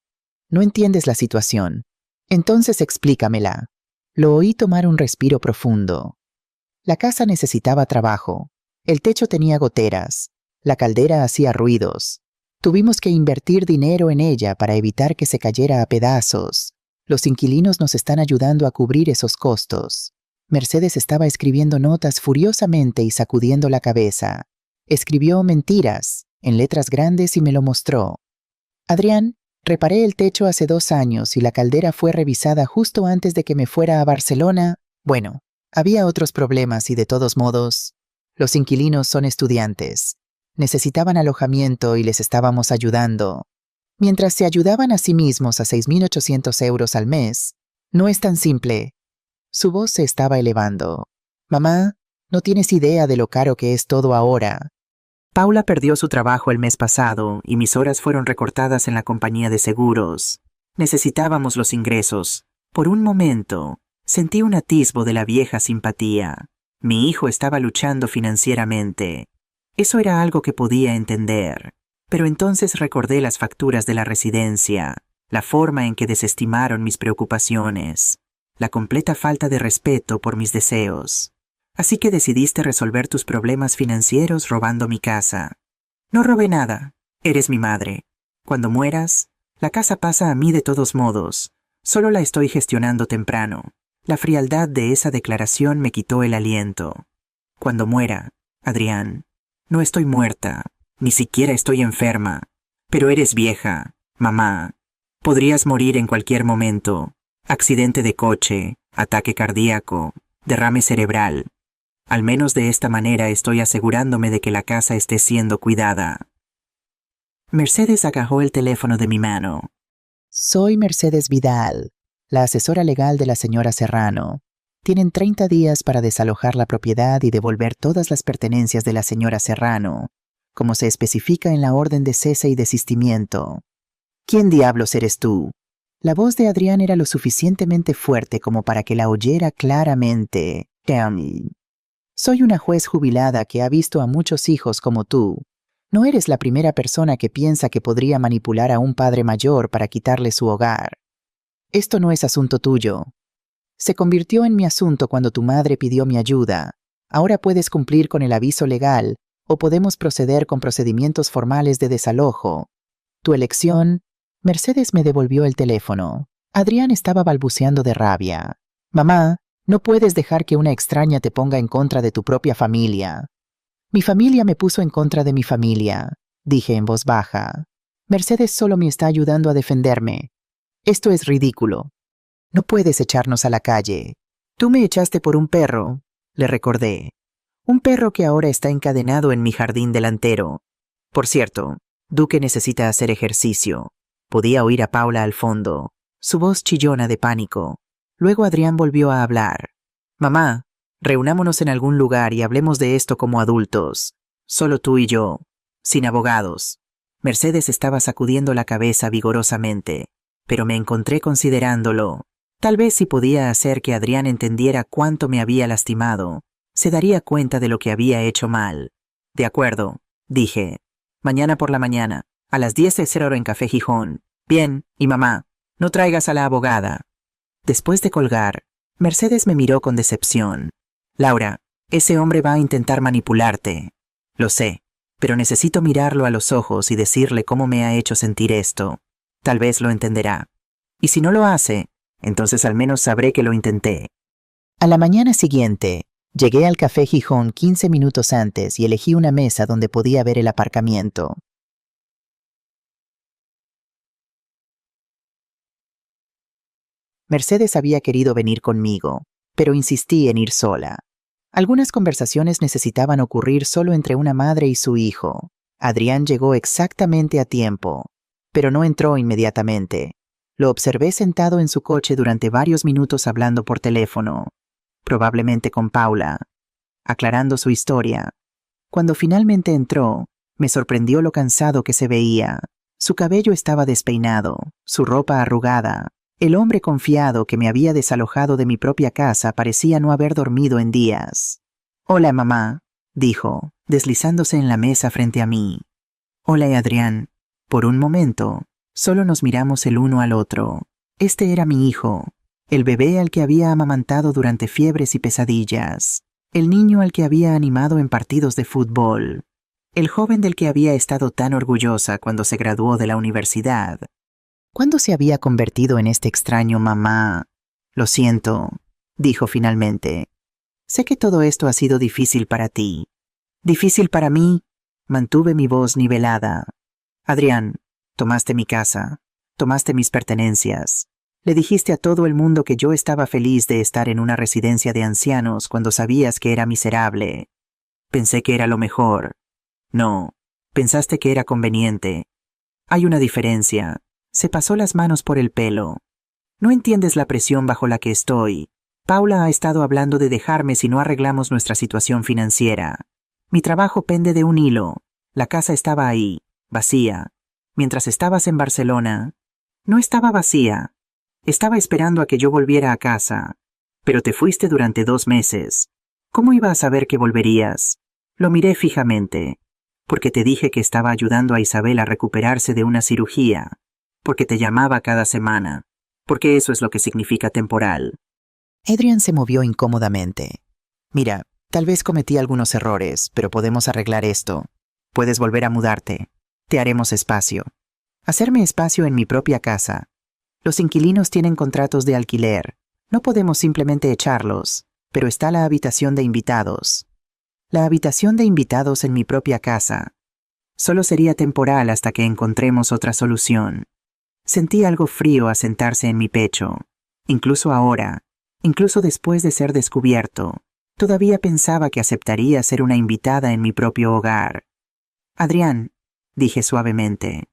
Speaker 1: No entiendes la situación. Entonces explícamela. Lo oí tomar un respiro profundo. La casa necesitaba trabajo. El techo tenía goteras. La caldera hacía ruidos. Tuvimos que invertir dinero en ella para evitar que se cayera a pedazos. Los inquilinos nos están ayudando a cubrir esos costos. Mercedes estaba escribiendo notas furiosamente y sacudiendo la cabeza. Escribió mentiras, en letras grandes y me lo mostró. Adrián, reparé el techo hace 2 años y la caldera fue revisada justo antes de que me fuera a Barcelona. Bueno, había otros problemas y de todos modos, los inquilinos son estudiantes. Necesitaban alojamiento y les estábamos ayudando. Mientras se ayudaban a sí mismos a 6.800 euros al mes, no es tan simple. Su voz se estaba elevando. Mamá, no tienes idea de lo caro que es todo ahora. Paula perdió su trabajo el mes pasado y mis horas fueron recortadas en la compañía de seguros. Necesitábamos los ingresos. Por un momento, sentí un atisbo de la vieja simpatía. Mi hijo estaba luchando financieramente. Eso era algo que podía entender. Pero entonces recordé las facturas de la residencia, la forma en que desestimaron mis preocupaciones, la completa falta de respeto por mis deseos. Así que decidiste resolver tus problemas financieros robando mi casa. No robé nada. Eres mi madre. Cuando mueras, la casa pasa a mí de todos modos. Solo la estoy gestionando temprano. La frialdad de esa declaración me quitó el aliento. Cuando muera, Adrián, no estoy muerta. Ni siquiera estoy enferma. Pero eres vieja, mamá. Podrías morir en cualquier momento. Accidente de coche, ataque cardíaco, derrame cerebral. Al menos de esta manera estoy asegurándome de que la casa esté siendo cuidada. Mercedes agarró el teléfono de mi mano. Soy Mercedes Vidal, la asesora legal de la señora Serrano. Tienen 30 días para desalojar la propiedad y devolver todas las pertenencias de la señora Serrano, como se especifica en la orden de cese y desistimiento. ¿Quién diablos eres tú? La voz de Adrián era lo suficientemente fuerte como para que la oyera claramente. Soy una juez jubilada que ha visto a muchos hijos como tú. No eres la primera persona que piensa que podría manipular a un padre mayor para quitarle su hogar. Esto no es asunto tuyo. Se convirtió en mi asunto cuando tu madre pidió mi ayuda. Ahora puedes cumplir con el aviso legal o podemos proceder con procedimientos formales de desalojo. Tu elección. Mercedes me devolvió el teléfono. Adrián estaba balbuceando de rabia. Mamá, no puedes dejar que una extraña te ponga en contra de tu propia familia. Mi familia me puso en contra de mi familia, dije en voz baja. Mercedes solo me está ayudando a defenderme. Esto es ridículo. No puedes echarnos a la calle. Tú me echaste por un perro, le recordé. Un perro que ahora está encadenado en mi jardín delantero. Por cierto, Duque necesita hacer ejercicio. Podía oír a Paula al fondo, su voz chillona de pánico. Luego Adrián volvió a hablar. Mamá, Reunámonos en algún lugar y hablemos de esto como adultos. Solo tú y yo. Sin abogados. Mercedes estaba sacudiendo la cabeza vigorosamente, pero me encontré considerándolo. Tal vez si podía hacer que Adrián entendiera cuánto me había lastimado, se daría cuenta de lo que había hecho mal. De acuerdo, dije. Mañana por la mañana, a las 10:00 en Café Gijón. Bien, y mamá, no traigas a la abogada. Después de colgar, Mercedes me miró con decepción. Laura, ese hombre va a intentar manipularte. Lo sé, pero necesito mirarlo a los ojos y decirle cómo me ha hecho sentir esto. Tal vez lo entenderá. Y si no lo hace, entonces al menos sabré que lo intenté. A la mañana siguiente, llegué al Café Gijón 15 minutos antes y elegí una mesa donde podía ver el aparcamiento. Mercedes había querido venir conmigo, pero insistí en ir sola. Algunas conversaciones necesitaban ocurrir solo entre una madre y su hijo. Adrián llegó exactamente a tiempo, pero no entró inmediatamente. Lo observé sentado en su coche durante varios minutos hablando por teléfono, probablemente con Paula, aclarando su historia. Cuando finalmente entró, me sorprendió lo cansado que se veía. Su cabello estaba despeinado, su ropa arrugada. El hombre confiado que me había desalojado de mi propia casa parecía no haber dormido en días. «Hola, mamá», dijo, deslizándose en la mesa frente a mí. «Hola, Adrián». Por un momento, solo nos miramos el uno al otro. Este era mi hijo, el bebé al que había amamantado durante fiebres y pesadillas, el niño al que había animado en partidos de fútbol, el joven del que había estado tan orgullosa cuando se graduó de la universidad. ¿Cuándo se había convertido en este extraño mamá? Lo siento, dijo finalmente. Sé que todo esto ha sido difícil para ti. ¿Difícil para mí? Mantuve mi voz nivelada. Adrián, tomaste mi casa, tomaste mis pertenencias. Le dijiste a todo el mundo que yo estaba feliz de estar en una residencia de ancianos cuando sabías que era miserable. Pensé que era lo mejor. No, pensaste que era conveniente. Hay una diferencia. Se pasó las manos por el pelo. No entiendes la presión bajo la que estoy. Paula ha estado hablando de dejarme si no arreglamos nuestra situación financiera. Mi trabajo pende de un hilo. La casa estaba ahí, vacía. Mientras estabas en Barcelona, no estaba vacía. Estaba esperando a que yo volviera a casa. Pero te fuiste durante 2 meses. ¿Cómo iba a saber que volverías? Lo miré fijamente. Porque te dije que estaba ayudando a Isabel a recuperarse de una cirugía. Porque te llamaba cada semana, porque eso es lo que significa temporal. Adrián se movió incómodamente. Mira, tal vez cometí algunos errores, pero podemos arreglar esto. Puedes volver a mudarte. Te haremos espacio. Hacerme espacio en mi propia casa. Los inquilinos tienen contratos de alquiler. No podemos simplemente echarlos, pero está la habitación de invitados. La habitación de invitados en mi propia casa. Solo sería temporal hasta que encontremos otra solución. Sentí algo frío asentarse en mi pecho. Incluso ahora, incluso después de ser descubierto, todavía pensaba que aceptaría ser una invitada en mi propio hogar. Adrián, dije suavemente,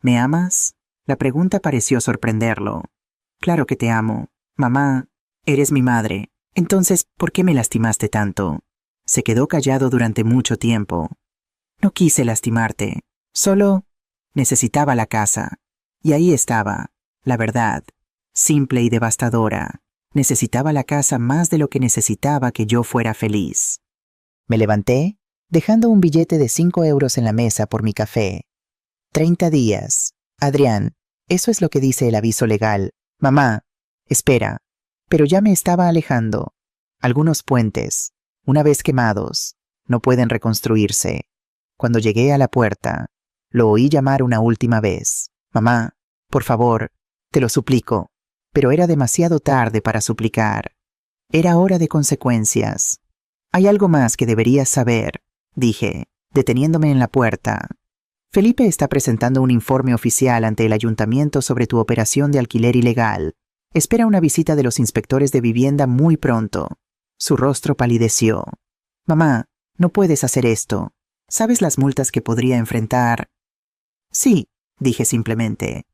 Speaker 1: ¿me amas? La pregunta pareció sorprenderlo. Claro que te amo. Mamá, eres mi madre. Entonces, ¿por qué me lastimaste tanto? Se quedó callado durante mucho tiempo. No quise lastimarte. Solo necesitaba la casa. Y ahí estaba, la verdad, simple y devastadora. Necesitaba la casa más de lo que necesitaba que yo fuera feliz. Me levanté, dejando un billete de 5 euros en la mesa por mi café. 30 días. Adrián, eso es lo que dice el aviso legal. Mamá, espera. Pero ya me estaba alejando. Algunos puentes, una vez quemados, no pueden reconstruirse. Cuando llegué a la puerta, lo oí llamar una última vez. Mamá, por favor, te lo suplico. Pero era demasiado tarde para suplicar. Era hora de consecuencias. Hay algo más que deberías saber, dije, deteniéndome en la puerta. Felipe está presentando un informe oficial ante el ayuntamiento sobre tu operación de alquiler ilegal. Espera una visita de los inspectores de vivienda muy pronto. Su rostro palideció. Mamá, no puedes hacer esto. ¿Sabes las multas que podría enfrentar? Sí, dije simplemente.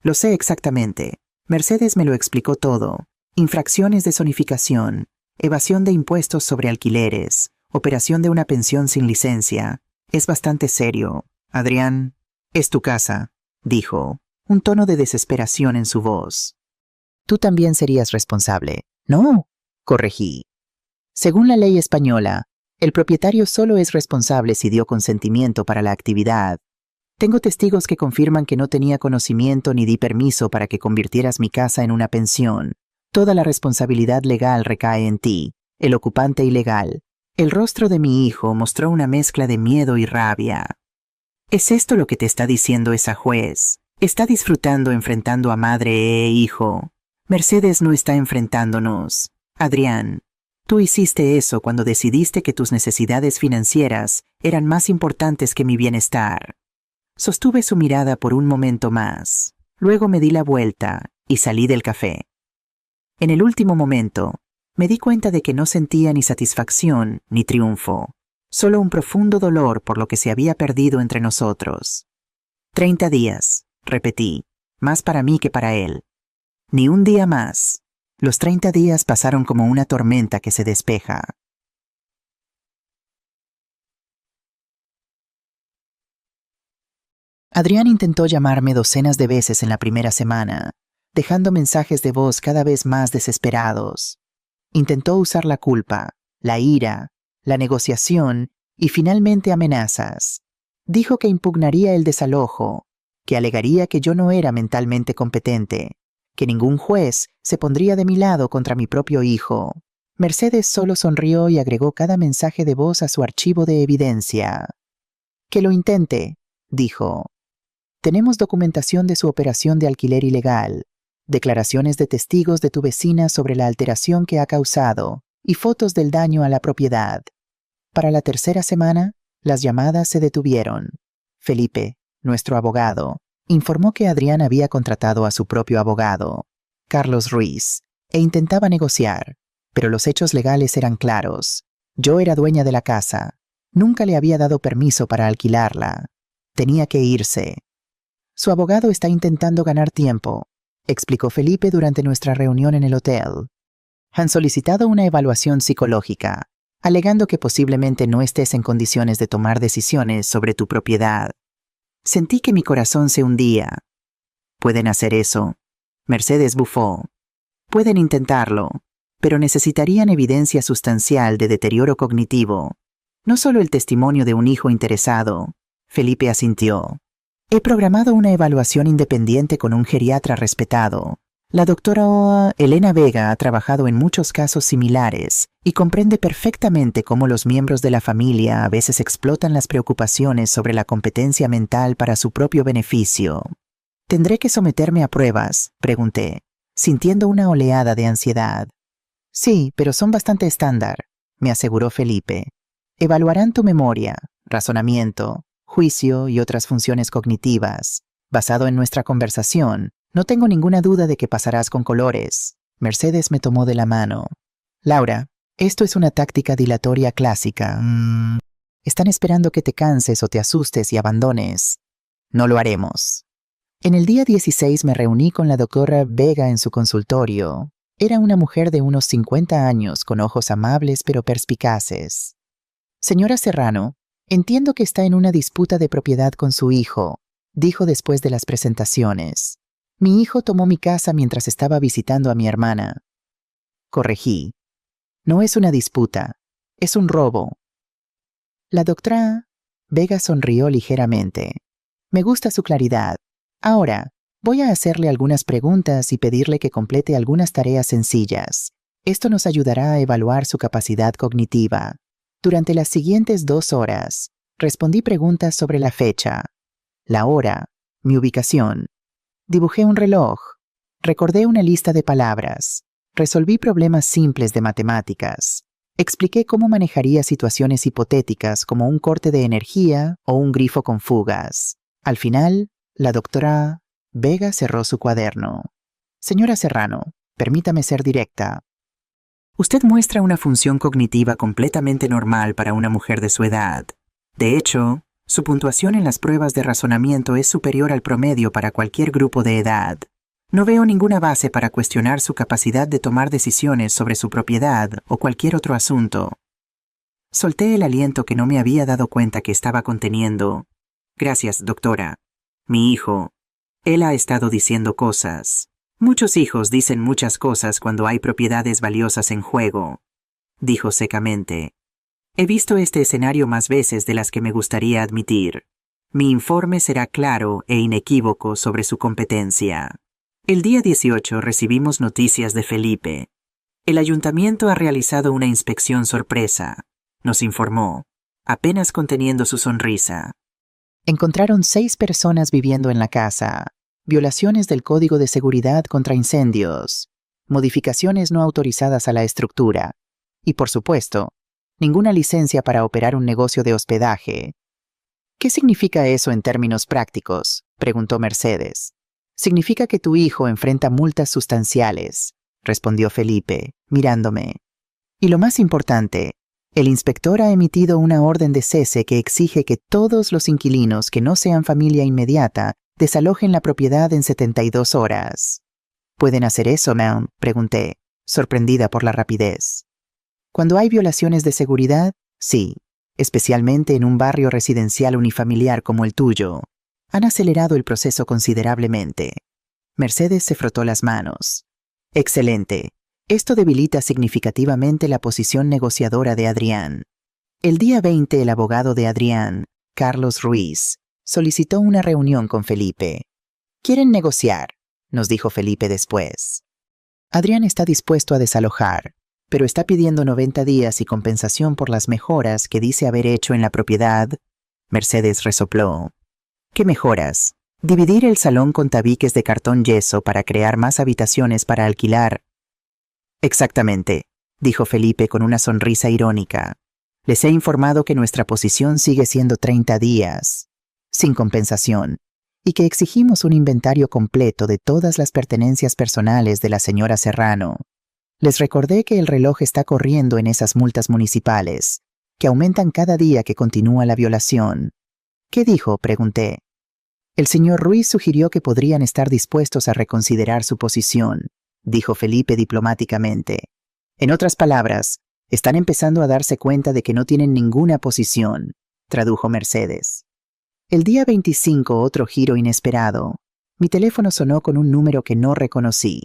Speaker 1: Lo sé exactamente. Mercedes me lo explicó todo. Infracciones de zonificación, evasión de impuestos sobre alquileres, operación de una pensión sin licencia. Es bastante serio. Adrián, es tu casa, dijo, un tono de desesperación en su voz. Tú también serías responsable. No, corregí. Según la ley española, el propietario solo es responsable si dio consentimiento para la actividad. Tengo testigos que confirman que no tenía conocimiento ni di permiso para que convirtieras mi casa en una pensión. Toda la responsabilidad legal recae en ti, el ocupante ilegal. El rostro de mi hijo mostró una mezcla de miedo y rabia. ¿Es esto lo que te está diciendo esa juez? Está disfrutando enfrentando a madre e hijo. Mercedes no está enfrentándonos. Adrián, tú hiciste eso cuando decidiste que tus necesidades financieras eran más importantes que mi bienestar. Sostuve su mirada por un momento más. Luego me di la vuelta y salí del café. En el último momento, me di cuenta de que no sentía ni satisfacción ni triunfo, solo un profundo dolor por lo que se había perdido entre nosotros. 30 días, repetí, más para mí que para él. Ni un día más. Los 30 días pasaron como una tormenta que se despeja. Adrián intentó llamarme docenas de veces en la primera semana, dejando mensajes de voz cada vez más desesperados. Intentó usar la culpa, la ira, la negociación y finalmente amenazas. Dijo que impugnaría el desalojo, que alegaría que yo no era mentalmente competente, que ningún juez se pondría de mi lado contra mi propio hijo. Mercedes solo sonrió y agregó cada mensaje de voz a su archivo de evidencia. Que lo intente, dijo. Tenemos documentación de su operación de alquiler ilegal, declaraciones de testigos de tu vecina sobre la alteración que ha causado y fotos del daño a la propiedad. Para la tercera semana, las llamadas se detuvieron. Felipe, nuestro abogado, informó que Adrián había contratado a su propio abogado, Carlos Ruiz, e intentaba negociar, pero los hechos legales eran claros. Yo era dueña de la casa. Nunca le había dado permiso para alquilarla. Tenía que irse. Su abogado está intentando ganar tiempo, explicó Felipe durante nuestra reunión en el hotel. Han solicitado una evaluación psicológica, alegando que posiblemente no estés en condiciones de tomar decisiones sobre tu propiedad. Sentí que mi corazón se hundía. ¿Pueden hacer eso? Mercedes bufó. Pueden intentarlo, pero necesitarían evidencia sustancial de deterioro cognitivo. No solo el testimonio de un hijo interesado. Felipe asintió. He programado una evaluación independiente con un geriatra respetado. La doctora Elena Vega ha trabajado en muchos casos similares y comprende perfectamente cómo los miembros de la familia a veces explotan las preocupaciones sobre la competencia mental para su propio beneficio. ¿Tendré que someterme a pruebas?, pregunté, sintiendo una oleada de ansiedad. Sí, pero son bastante estándar, me aseguró Felipe. Evaluarán tu memoria, razonamiento, juicio y otras funciones cognitivas. Basado en nuestra conversación, no tengo ninguna duda de que pasarás con colores. Mercedes me tomó de la mano. Laura, esto es una táctica dilatoria clásica. Están esperando que te canses o te asustes y abandones. No lo haremos. En el día 16 me reuní con la doctora Vega en su consultorio. Era una mujer de unos 50 años con ojos amables pero perspicaces. Señora Serrano, entiendo que está en una disputa de propiedad con su hijo, dijo después de las presentaciones. Mi hijo tomó mi casa mientras estaba visitando a mi hermana. Corregí. No es una disputa, es un robo. La doctora Vega sonrió ligeramente. Me gusta su claridad. Ahora, voy a hacerle algunas preguntas y pedirle que complete algunas tareas sencillas. Esto nos ayudará a evaluar su capacidad cognitiva. Durante las siguientes 2 horas, respondí preguntas sobre la fecha, la hora, mi ubicación. Dibujé un reloj. Recordé una lista de palabras. Resolví problemas simples de matemáticas. Expliqué cómo manejaría situaciones hipotéticas como un corte de energía o un grifo con fugas. Al final, la doctora Vega cerró su cuaderno. Señora Serrano, permítame ser directa. Usted muestra una función cognitiva completamente normal para una mujer de su edad. De hecho, su puntuación en las pruebas de razonamiento es superior al promedio para cualquier grupo de edad. No veo ninguna base para cuestionar su capacidad de tomar decisiones sobre su propiedad o cualquier otro asunto. Solté el aliento que no me había dado cuenta que estaba conteniendo. Gracias, doctora. Mi hijo. Él ha estado diciendo cosas. Muchos hijos dicen muchas cosas cuando hay propiedades valiosas en juego, dijo secamente. He visto este escenario más veces de las que me gustaría admitir. Mi informe será claro e inequívoco sobre su competencia. El día 18 recibimos noticias de Felipe. El ayuntamiento ha realizado una inspección sorpresa, nos informó, apenas conteniendo su sonrisa. Encontraron 6 personas viviendo en la casa, violaciones del Código de Seguridad contra Incendios, modificaciones no autorizadas a la estructura y, por supuesto, ninguna licencia para operar un negocio de hospedaje. ¿Qué significa eso en términos prácticos?, preguntó Mercedes. Significa que tu hijo enfrenta multas sustanciales, respondió Felipe, mirándome. Y lo más importante, el inspector ha emitido una orden de cese que exige que todos los inquilinos que no sean familia inmediata desalojen la propiedad en 72 horas. ¿Pueden hacer eso, Mount?, pregunté, sorprendida por la rapidez. Cuando hay violaciones de seguridad, sí, especialmente en un barrio residencial unifamiliar como el tuyo. Han acelerado el proceso considerablemente. Mercedes se frotó las manos. Excelente. Esto debilita significativamente la posición negociadora de Adrián. El día 20, el abogado de Adrián, Carlos Ruiz, solicitó una reunión con Felipe. «Quieren negociar», nos dijo Felipe después. Adrián está dispuesto a desalojar, pero está pidiendo 90 días y compensación por las mejoras que dice haber hecho en la propiedad. Mercedes resopló. ¿Qué mejoras? Dividir el salón con tabiques de cartón yeso para crear más habitaciones para alquilar. Exactamente, dijo Felipe con una sonrisa irónica. Les he informado que nuestra posición sigue siendo 30 días, sin compensación, y que exigimos un inventario completo de todas las pertenencias personales de la señora Serrano. Les recordé que el reloj está corriendo en esas multas municipales, que aumentan cada día que continúa la violación. ¿Qué dijo?, pregunté. El señor Ruiz sugirió que podrían estar dispuestos a reconsiderar su posición, dijo Felipe diplomáticamente. En otras palabras, están empezando a darse cuenta de que no tienen ninguna posición, tradujo Mercedes. El día 25, otro giro inesperado. Mi teléfono sonó con un número que no reconocí.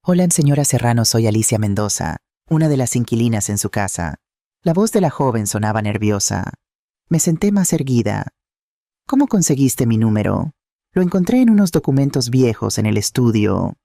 Speaker 1: Hola, señora Serrano, soy Alicia Mendoza, una de las inquilinas en su casa. La voz de la joven sonaba nerviosa. Me senté más erguida. ¿Cómo conseguiste mi número? Lo encontré en unos documentos viejos en el estudio.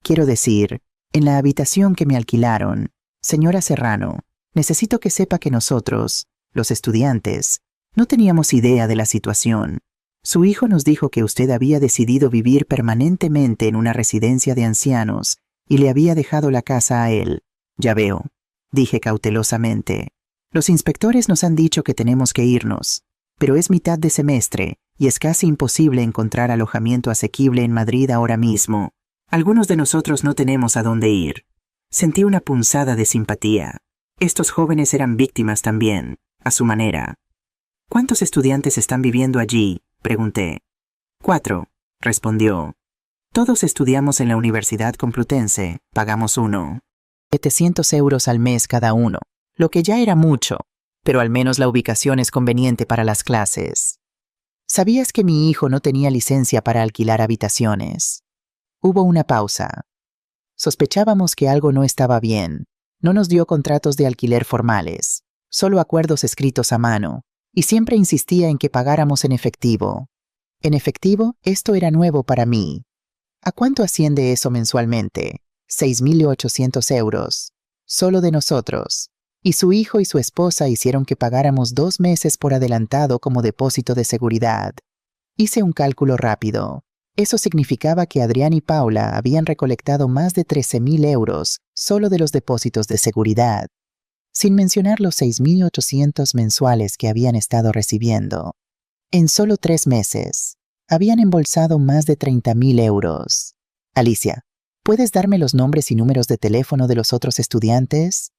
Speaker 1: Quiero decir, en la habitación que me alquilaron. Señora Serrano, necesito que sepa que nosotros, los estudiantes, no teníamos idea de la situación. Su hijo nos dijo que usted había decidido vivir permanentemente en una residencia de ancianos y le había dejado la casa a él. Ya veo, dije cautelosamente. Los inspectores nos han dicho que tenemos que irnos, pero es mitad de semestre y es casi imposible encontrar alojamiento asequible en Madrid ahora mismo. Algunos de nosotros no tenemos a dónde ir. Sentí una punzada de simpatía. Estos jóvenes eran víctimas también, a su manera. ¿Cuántos estudiantes están viviendo allí?, pregunté. 4, respondió. Todos estudiamos en la Universidad Complutense, pagamos 700 euros al mes cada uno, lo que ya era mucho, pero al menos la ubicación es conveniente para las clases. ¿Sabías que mi hijo no tenía licencia para alquilar habitaciones? Hubo una pausa. Sospechábamos que algo no estaba bien. No nos dio contratos de alquiler formales, solo acuerdos escritos a mano, y siempre insistía en que pagáramos en efectivo. En efectivo, esto era nuevo para mí. ¿A cuánto asciende eso mensualmente? 6.800 euros. Solo de nosotros. Y su hijo y su esposa hicieron que pagáramos 2 meses por adelantado como depósito de seguridad. Hice un cálculo rápido. Eso significaba que Adrián y Paula habían recolectado más de 13.000 euros solo de los depósitos de seguridad, sin mencionar los 6.800 mensuales que habían estado recibiendo. En solo 3 meses, habían embolsado más de 30.000 euros. Alicia, ¿puedes darme los nombres y números de teléfono de los otros estudiantes?,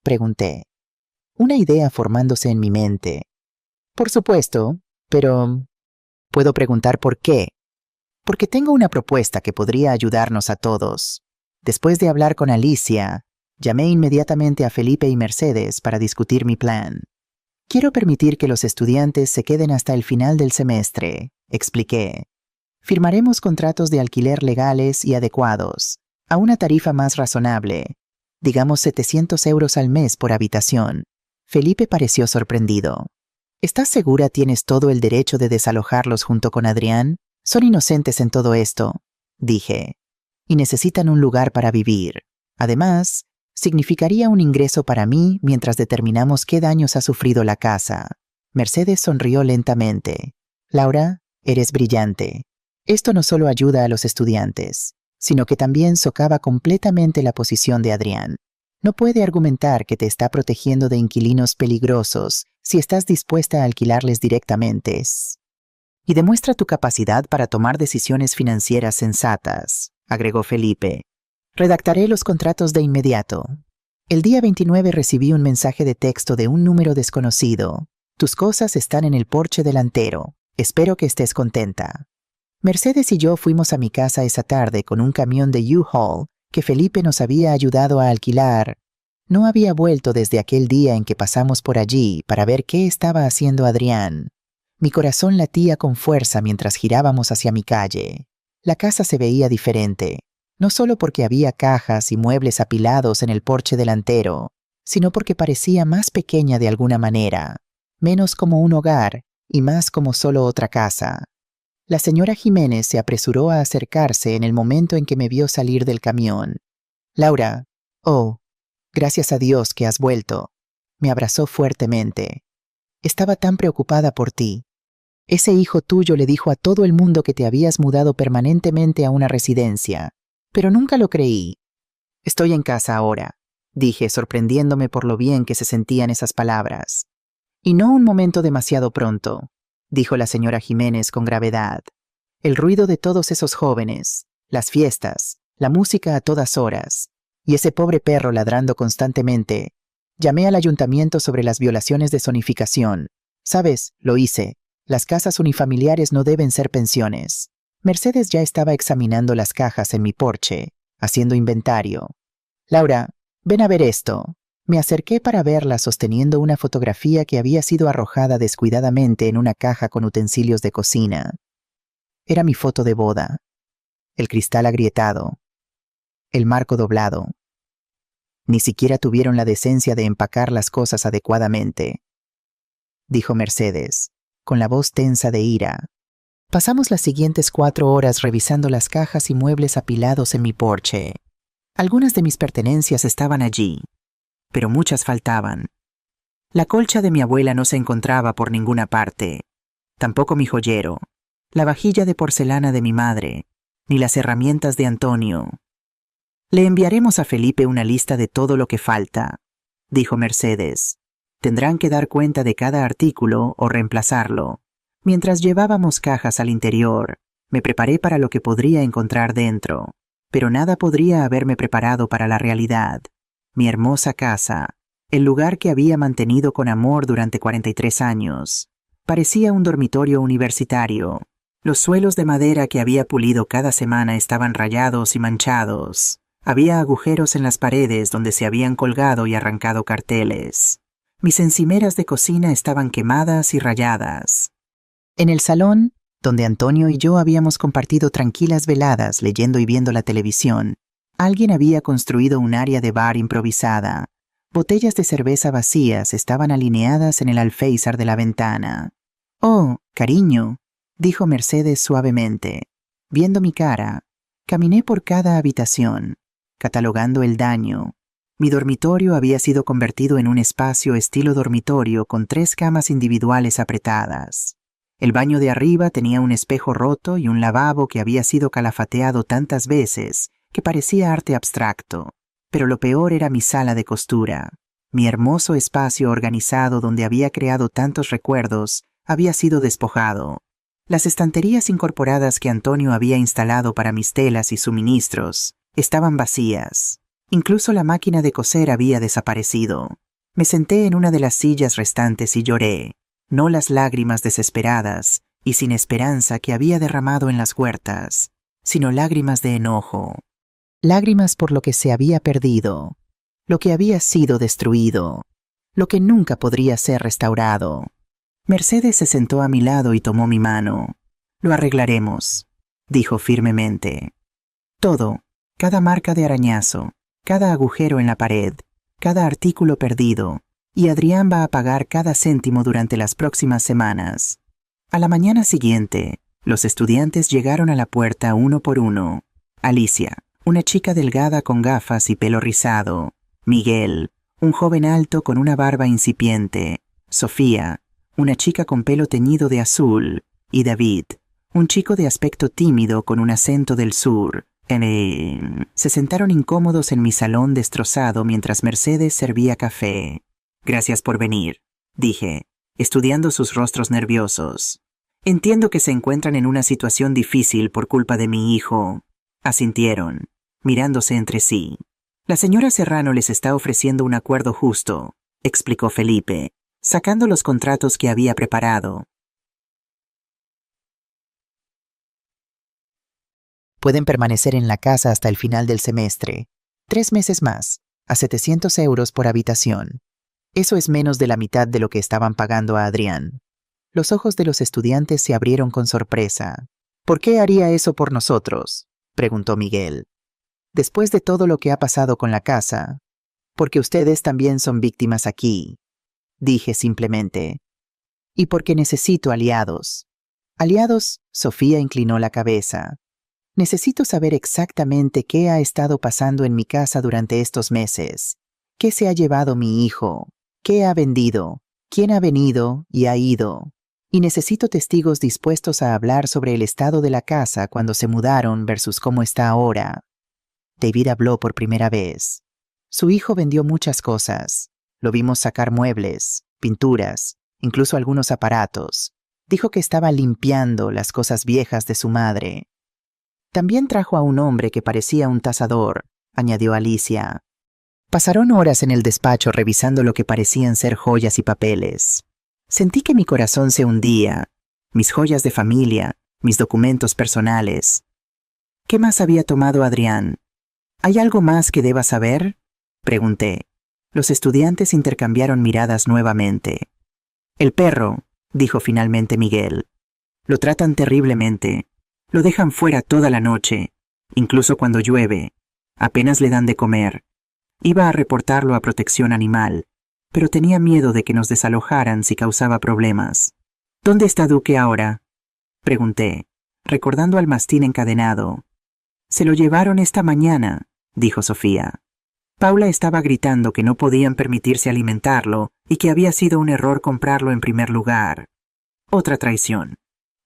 Speaker 1: pregunté. Una idea formándose en mi mente. Por supuesto, pero... ¿puedo preguntar por qué? porque tengo una propuesta que podría ayudarnos a todos. Después de hablar con Alicia, llamé inmediatamente a Felipe y Mercedes para discutir mi plan. Quiero permitir que los estudiantes se queden hasta el final del semestre, expliqué. Firmaremos contratos de alquiler legales y adecuados, a una tarifa más razonable, digamos 700 euros al mes por habitación. Felipe pareció sorprendido. ¿Estás segura tienes todo el derecho de desalojarlos junto con Adrián? Son inocentes en todo esto, dije, y necesitan un lugar para vivir. Además, significaría un ingreso para mí mientras determinamos qué daños ha sufrido la casa. Mercedes sonrió lentamente. Laura, eres brillante. Esto no solo ayuda a los estudiantes, sino que también socava completamente la posición de Adrián. No puede argumentar que te está protegiendo de inquilinos peligrosos si estás dispuesta a alquilarles directamente. Y demuestra tu capacidad para tomar decisiones financieras sensatas, agregó Felipe. Redactaré los contratos de inmediato. El día 29 recibí un mensaje de texto de un número desconocido. Tus cosas están en el porche delantero. Espero que estés contenta. Mercedes y yo fuimos a mi casa esa tarde con un camión de U-Haul que Felipe nos había ayudado a alquilar. No había vuelto desde aquel día en que pasamos por allí para ver qué estaba haciendo Adrián. Mi corazón latía con fuerza mientras girábamos hacia mi calle. La casa se veía diferente, no solo porque había cajas y muebles apilados en el porche delantero, sino porque parecía más pequeña de alguna manera, menos como un hogar y más como solo otra casa. La señora Jiménez se apresuró a acercarse en el momento en que me vio salir del camión. Laura, gracias a Dios que has vuelto. Me abrazó fuertemente. Estaba tan preocupada por ti. Ese hijo tuyo le dijo a todo el mundo que te habías mudado permanentemente a una residencia, pero nunca lo creí. Estoy en casa ahora, dije, sorprendiéndome por lo bien que se sentían esas palabras. Y no un momento demasiado pronto, dijo la señora Jiménez con gravedad. El ruido de todos esos jóvenes, las fiestas, la música a todas horas, y ese pobre perro ladrando constantemente. Llamé al ayuntamiento sobre las violaciones de zonificación. ¿Sabes? Lo hice. Las casas unifamiliares no deben ser pensiones. Mercedes ya estaba examinando las cajas en mi porche, haciendo inventario. Laura, ven a ver esto. Me acerqué para verla sosteniendo una fotografía que había sido arrojada descuidadamente en una caja con utensilios de cocina. Era mi foto de boda. El cristal agrietado. El marco doblado. Ni siquiera tuvieron la decencia de empacar las cosas adecuadamente, dijo Mercedes, con la voz tensa de ira. Pasamos las siguientes 4 horas revisando las cajas y muebles apilados en mi porche. Algunas de mis pertenencias estaban allí, pero muchas faltaban. La colcha de mi abuela no se encontraba por ninguna parte, tampoco mi joyero, la vajilla de porcelana de mi madre, ni las herramientas de Antonio. Le enviaremos a Felipe una lista de todo lo que falta, dijo Mercedes. Tendrán que dar cuenta de cada artículo o reemplazarlo. Mientras llevábamos cajas al interior, me preparé para lo que podría encontrar dentro, pero nada podría haberme preparado para la realidad. Mi hermosa casa, el lugar que había mantenido con amor durante 43 años, parecía un dormitorio universitario. Los suelos de madera que había pulido cada semana estaban rayados y manchados. Había agujeros en las paredes donde se habían colgado y arrancado carteles. Mis encimeras de cocina estaban quemadas y rayadas. En el salón, donde Antonio y yo habíamos compartido tranquilas veladas leyendo y viendo la televisión, alguien había construido un área de bar improvisada. Botellas de cerveza vacías estaban alineadas en el alféizar de la ventana. «Oh, cariño», dijo Mercedes suavemente. Viendo mi cara, caminé por cada habitación, catalogando el daño. Mi dormitorio había sido convertido en un espacio estilo dormitorio con 3 camas individuales apretadas. El baño de arriba tenía un espejo roto y un lavabo que había sido calafateado tantas veces que parecía arte abstracto. Pero lo peor era mi sala de costura. Mi hermoso espacio organizado donde había creado tantos recuerdos había sido despojado. Las estanterías incorporadas que Antonio había instalado para mis telas y suministros estaban vacías. Incluso la máquina de coser había desaparecido. Me senté en una de las sillas restantes y lloré, no las lágrimas desesperadas, y sin esperanza que había derramado en las huertas, sino lágrimas de enojo. Lágrimas por lo que se había perdido, lo que había sido destruido, lo que nunca podría ser restaurado. Mercedes se sentó a mi lado y tomó mi mano. «Lo arreglaremos», dijo firmemente. Todo, cada marca de arañazo, cada agujero en la pared, cada artículo perdido, y Adrián va a pagar cada céntimo durante las próximas semanas. A la mañana siguiente, los estudiantes llegaron a la puerta uno por uno. Alicia, una chica delgada con gafas y pelo rizado. Miguel, un joven alto con una barba incipiente. Sofía, una chica con pelo teñido de azul. Y David, un chico de aspecto tímido con un acento del sur. Se sentaron incómodos en mi salón destrozado mientras Mercedes servía café. «Gracias por venir», dije, estudiando sus rostros nerviosos. «Entiendo que se encuentran en una situación difícil por culpa de mi hijo». Asintieron, mirándose entre sí. «La señora Serrano les está ofreciendo un acuerdo justo», explicó Felipe, sacando los contratos que había preparado. Pueden permanecer en la casa hasta el final del semestre. 3 meses más, a 700 euros por habitación. Eso es menos de la mitad de lo que estaban pagando a Adrián. Los ojos de los estudiantes se abrieron con sorpresa. «¿Por qué haría eso por nosotros?», preguntó Miguel. «Después de todo lo que ha pasado con la casa. Porque ustedes también son víctimas aquí», dije simplemente. «Y porque necesito aliados». «¿Aliados?», Sofía inclinó la cabeza. «Necesito saber exactamente qué ha estado pasando en mi casa durante estos meses. ¿Qué se ha llevado mi hijo? ¿Qué ha vendido? ¿Quién ha venido y ha ido? Y necesito testigos dispuestos a hablar sobre el estado de la casa cuando se mudaron versus cómo está ahora». David habló por primera vez. Su hijo vendió muchas cosas. Lo vimos sacar muebles, pinturas, incluso algunos aparatos. Dijo que estaba limpiando las cosas viejas de su madre. «También trajo a un hombre que parecía un tasador», añadió Alicia. Pasaron horas en el despacho revisando lo que parecían ser joyas y papeles. Sentí que mi corazón se hundía. Mis joyas de familia, mis documentos personales. ¿Qué más había tomado Adrián? «¿Hay algo más que deba saber?», pregunté. Los estudiantes intercambiaron miradas nuevamente. «El perro», dijo finalmente Miguel. «Lo tratan terriblemente. Lo dejan fuera toda la noche, incluso cuando llueve. Apenas le dan de comer. Iba a reportarlo a Protección Animal, pero tenía miedo de que nos desalojaran si causaba problemas». «¿Dónde está Duque ahora?», pregunté, recordando al mastín encadenado. «Se lo llevaron esta mañana», dijo Sofía. «Paula estaba gritando que no podían permitirse alimentarlo y que había sido un error comprarlo en primer lugar. Otra traición.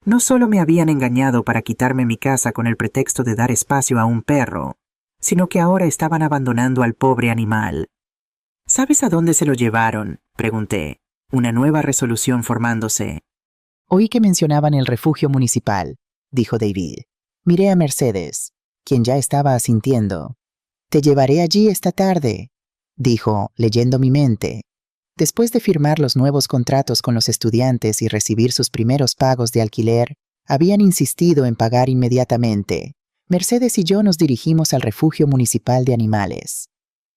Speaker 1: No solo me habían engañado para quitarme mi casa con el pretexto de dar espacio a un perro, sino que ahora estaban abandonando al pobre animal». «¿Sabes a dónde se lo llevaron?», pregunté, una nueva resolución formándose. «Oí que mencionaban el refugio municipal», dijo David. Miré a Mercedes, quien ya estaba asintiendo. «Te llevaré allí esta tarde», dijo, leyendo mi mente. Después de firmar los nuevos contratos con los estudiantes y recibir sus primeros pagos de alquiler, habían insistido en pagar inmediatamente. Mercedes y yo nos dirigimos al refugio municipal de animales.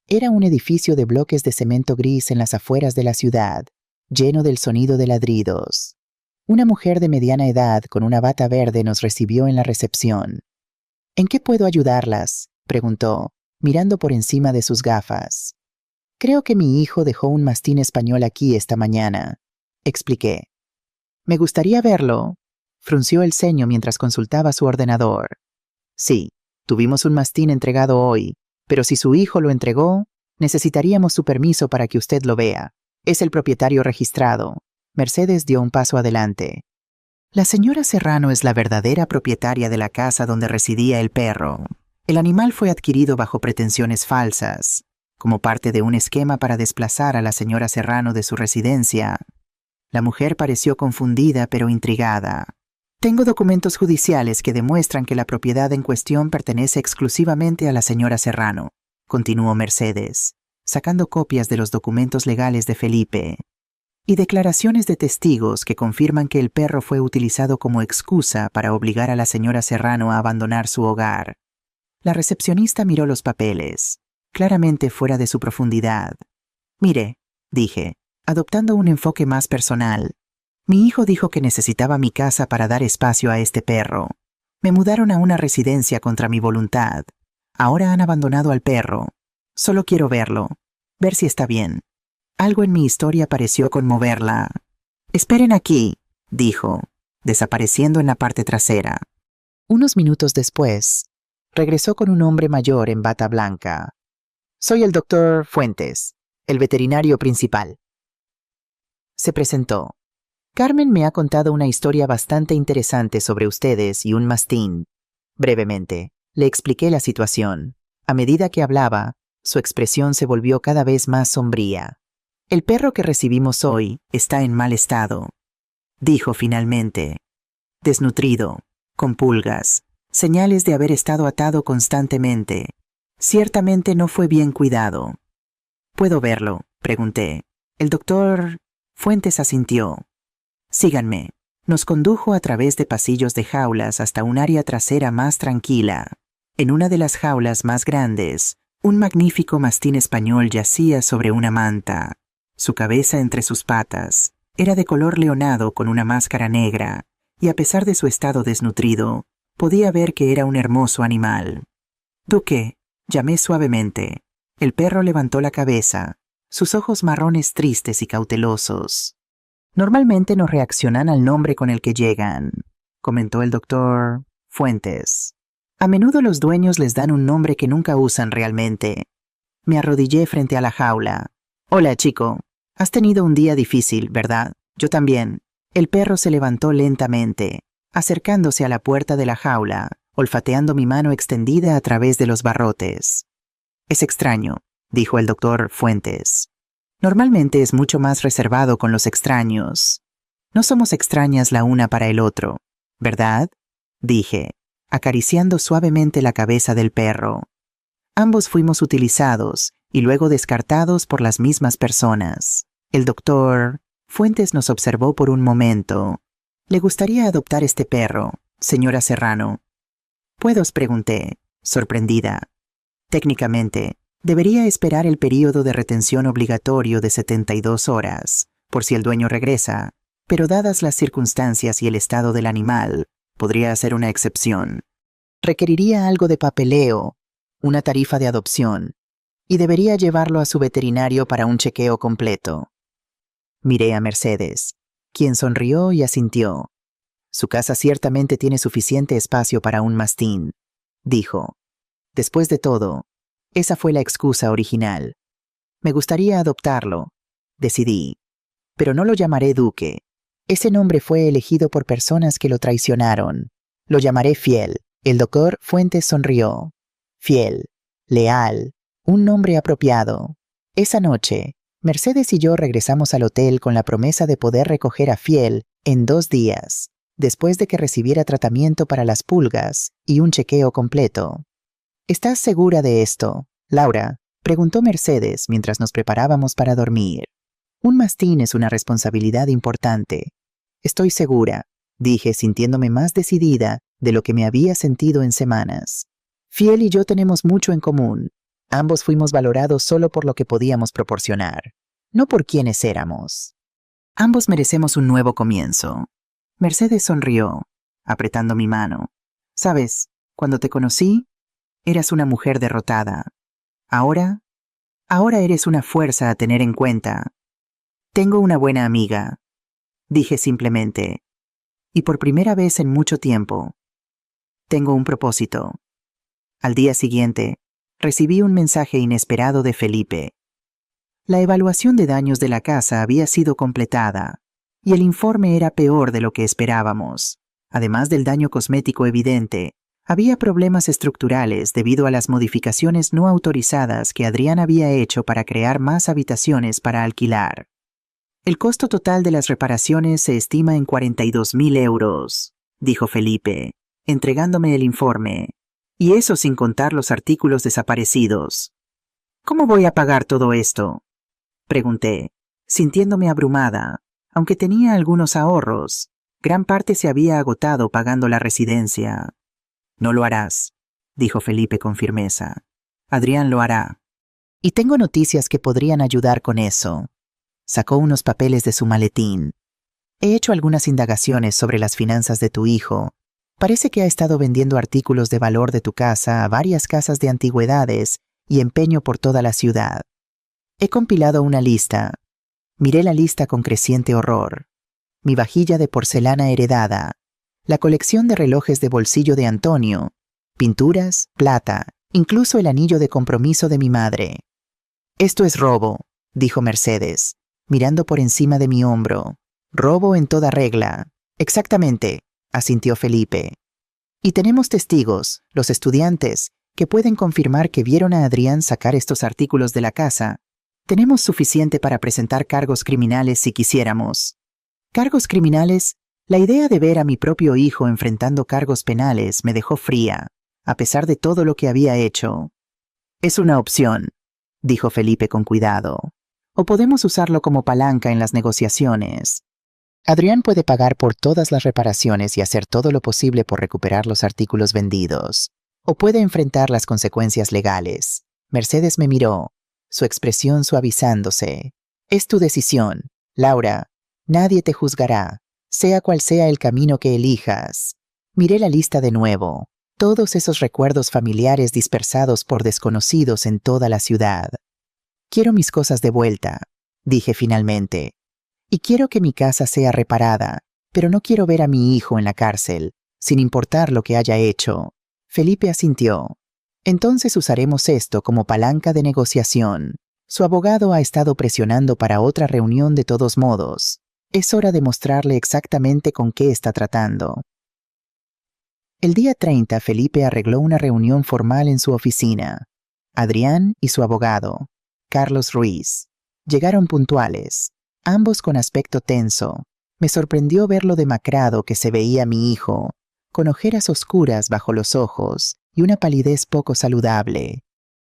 Speaker 1: Era un edificio de bloques de cemento gris en las afueras de la ciudad, lleno del sonido de ladridos. Una mujer de mediana edad con una bata verde nos recibió en la recepción. «¿En qué puedo ayudarlas?», preguntó, mirando por encima de sus gafas. «Creo que mi hijo dejó un mastín español aquí esta mañana», expliqué. «Me gustaría verlo», frunció el ceño mientras consultaba su ordenador. «Sí, tuvimos un mastín entregado hoy, pero si su hijo lo entregó, necesitaríamos su permiso para que usted lo vea. Es el propietario registrado». Mercedes dio un paso adelante. «La señora Serrano es la verdadera propietaria de la casa donde residía el perro. El animal fue adquirido bajo pretensiones falsas, como parte de un esquema para desplazar a la señora Serrano de su residencia». La mujer pareció confundida pero intrigada. «Tengo documentos judiciales que demuestran que la propiedad en cuestión pertenece exclusivamente a la señora Serrano», continuó Mercedes, sacando copias de los documentos legales de Felipe. y declaraciones de testigos que confirman que el perro fue utilizado como excusa para obligar a la señora Serrano a abandonar su hogar. La recepcionista miró los papeles, claramente fuera de su profundidad. Mire, dije, adoptando un enfoque más personal. Mi hijo dijo que necesitaba mi casa para dar espacio a este perro. Me mudaron a una residencia contra mi voluntad. Ahora han abandonado al perro. Solo quiero verlo, ver si está bien. Algo en mi historia pareció conmoverla. «Esperen aquí», dijo, desapareciendo en la parte trasera. Unos minutos después, regresó con un hombre mayor en bata blanca. «Soy el doctor Fuentes, el veterinario principal». Se presentó. «Carmen me ha contado una historia bastante interesante sobre ustedes y un mastín». Brevemente, le expliqué la situación. A medida que hablaba, su expresión se volvió cada vez más sombría. «El perro que recibimos hoy está en mal estado», dijo finalmente. «Desnutrido, con pulgas, señales de haber estado atado constantemente. Ciertamente no fue bien cuidado». «¿Puedo verlo?», pregunté. El doctor Fuentes asintió. «Síganme». Nos condujo a través de pasillos de jaulas hasta un área trasera más tranquila. En una de las jaulas más grandes, un magnífico mastín español yacía sobre una manta. Su cabeza entre sus patas era de color leonado con una máscara negra, y a pesar de su estado desnutrido, podía ver que era un hermoso animal. «Duque», llamé suavemente. El perro levantó la cabeza, sus ojos marrones tristes y cautelosos. «Normalmente no reaccionan al nombre con el que llegan», comentó el doctor Fuentes. «A menudo los dueños les dan un nombre que nunca usan realmente». Me arrodillé frente a la jaula. «Hola, chico. Has tenido un día difícil, ¿verdad? Yo también». El perro se levantó lentamente, acercándose a la puerta de la jaula, olfateando mi mano extendida a través de los barrotes. «Es extraño», dijo el doctor Fuentes. «Normalmente es mucho más reservado con los extraños. No somos extrañas la una para el otro, ¿verdad?», dije, acariciando suavemente la cabeza del perro. Ambos fuimos utilizados y luego descartados por las mismas personas. El doctor Fuentes nos observó por un momento. «¿Le gustaría adoptar este perro, señora Serrano?». «¿Puedo?», pregunté, sorprendida. «Técnicamente, debería esperar el período de retención obligatorio de 72 horas, por si el dueño regresa, pero dadas las circunstancias y el estado del animal, podría hacer una excepción. Requeriría algo de papeleo, una tarifa de adopción, y debería llevarlo a su veterinario para un chequeo completo». Miré a Mercedes, quien sonrió y asintió. «Su casa ciertamente tiene suficiente espacio para un mastín», dijo. «Después de todo, esa fue la excusa original. Me gustaría adoptarlo», decidí. «Pero no lo llamaré Duque. Ese nombre fue elegido por personas que lo traicionaron. Lo llamaré Fiel». El doctor Fuentes sonrió. «Fiel, leal, un nombre apropiado». Esa noche, Mercedes y yo regresamos al hotel con la promesa de poder recoger a Fiel en 2 días, después de que recibiera tratamiento para las pulgas y un chequeo completo. «¿Estás segura de esto, Laura?», preguntó Mercedes mientras nos preparábamos para dormir. «Un mastín es una responsabilidad importante». «Estoy segura», dije sintiéndome más decidida de lo que me había sentido en semanas. «Fiel y yo tenemos mucho en común. Ambos fuimos valorados solo por lo que podíamos proporcionar, no por quienes éramos. Ambos merecemos un nuevo comienzo». Mercedes sonrió, apretando mi mano. «¿Sabes? Cuando te conocí, eras una mujer derrotada. Ahora eres una fuerza a tener en cuenta». «Tengo una buena amiga», dije simplemente, «y por primera vez en mucho tiempo, tengo un propósito». Al día siguiente, recibí un mensaje inesperado de Felipe. La evaluación de daños de la casa había sido completada, y el informe era peor de lo que esperábamos. Además del daño cosmético evidente, había problemas estructurales debido a las modificaciones no autorizadas que Adrián había hecho para crear más habitaciones para alquilar. «El costo total de las reparaciones se estima en 42.000 euros», dijo Felipe, entregándome el informe. «Y eso sin contar los artículos desaparecidos». «¿Cómo voy a pagar todo esto?», pregunté. sintiéndome abrumada. Aunque tenía algunos ahorros, gran parte se había agotado pagando la residencia. No lo harás, dijo Felipe con firmeza. Adrián lo hará. Y tengo noticias que podrían ayudar con eso. Sacó unos papeles de su maletín. He hecho algunas indagaciones sobre las finanzas de tu hijo. Parece que ha estado vendiendo artículos de valor de tu casa a varias casas de antigüedades y empeño por toda la ciudad. He compilado una lista. Miré la lista con creciente horror. Mi vajilla de porcelana heredada, la colección de relojes de bolsillo de Antonio, pinturas, plata, incluso el anillo de compromiso de mi madre. Esto es robo, dijo Mercedes, mirando por encima de mi hombro. Robo en toda regla. Exactamente, asintió Felipe. Y tenemos testigos, los estudiantes, que pueden confirmar que vieron a Adrián sacar estos artículos de la casa. Tenemos suficiente para presentar cargos criminales si quisiéramos. ¿Cargos criminales? La idea de ver a mi propio hijo enfrentando cargos penales me dejó fría, a pesar de todo lo que había hecho. Es una opción, dijo Felipe con cuidado. O podemos usarlo como palanca en las negociaciones. Adrián puede pagar por todas las reparaciones y hacer todo lo posible por recuperar los artículos vendidos. O puede enfrentar las consecuencias legales. Mercedes me miró, su expresión suavizándose. Es tu decisión, Laura. Nadie te juzgará, sea cual sea el camino que elijas. Miré la lista de nuevo. Todos esos recuerdos familiares dispersados por desconocidos en toda la ciudad. Quiero mis cosas de vuelta, dije finalmente. Y quiero que mi casa sea reparada, pero no quiero ver a mi hijo en la cárcel, sin importar lo que haya hecho. Felipe asintió. Entonces usaremos esto como palanca de negociación. Su abogado ha estado presionando para otra reunión de todos modos. Es hora de mostrarle exactamente con qué está tratando. El día 30, Felipe arregló una reunión formal en su oficina. Adrián y su abogado, Carlos Ruiz, llegaron puntuales, ambos con aspecto tenso. Me sorprendió ver lo demacrado que se veía mi hijo, con ojeras oscuras bajo los ojos y una palidez poco saludable.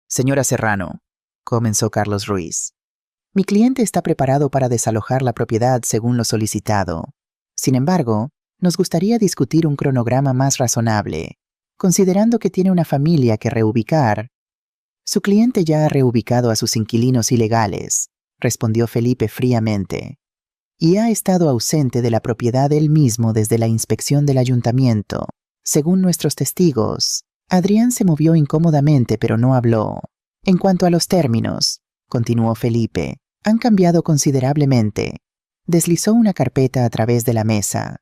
Speaker 1: Señora Serrano, comenzó Carlos Ruiz. Mi cliente está preparado para desalojar la propiedad según lo solicitado. Sin embargo, nos gustaría discutir un cronograma más razonable, considerando que tiene una familia que reubicar. Su cliente ya ha reubicado a sus inquilinos ilegales, respondió Felipe fríamente, y ha estado ausente de la propiedad él mismo desde la inspección del ayuntamiento. Según nuestros testigos, Adrián se movió incómodamente pero no habló. En cuanto a los términos, continuó Felipe, han cambiado considerablemente. Deslizó una carpeta a través de la mesa.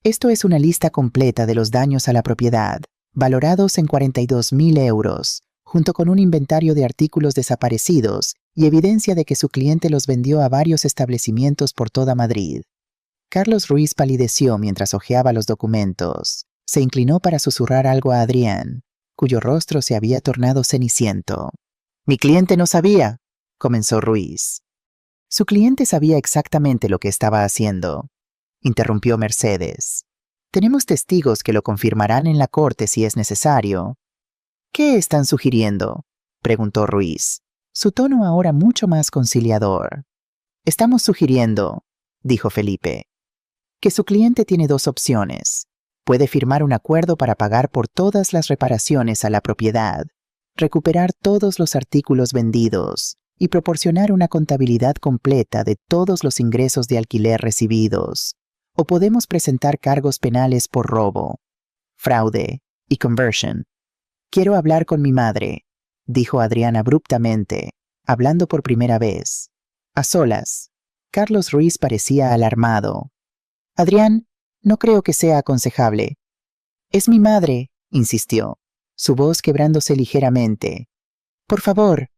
Speaker 1: Esto es una lista completa de los daños a la propiedad, valorados en 42.000 euros, junto con un inventario de artículos desaparecidos y evidencia de que su cliente los vendió a varios establecimientos por toda Madrid. Carlos Ruiz palideció mientras hojeaba los documentos. Se inclinó para susurrar algo a Adrián, cuyo rostro se había tornado ceniciento. «Mi cliente no sabía», comenzó Ruiz. Su cliente sabía exactamente lo que estaba haciendo, interrumpió Mercedes. Tenemos testigos que lo confirmarán en la corte si es necesario. ¿Qué están sugiriendo?, preguntó Ruiz, su tono ahora mucho más conciliador. Estamos sugiriendo, dijo Felipe, que su cliente tiene dos opciones. Puede firmar un acuerdo para pagar por todas las reparaciones a la propiedad, recuperar todos los artículos vendidos y proporcionar una contabilidad completa de todos los ingresos de alquiler recibidos. O podemos presentar cargos penales por robo, fraude y conversion. Quiero hablar con mi madre, dijo Adrián abruptamente, hablando por primera vez. A solas. Carlos Ruiz parecía alarmado. Adrián, no creo que sea aconsejable. Es mi madre, insistió, su voz quebrándose ligeramente. Por favor.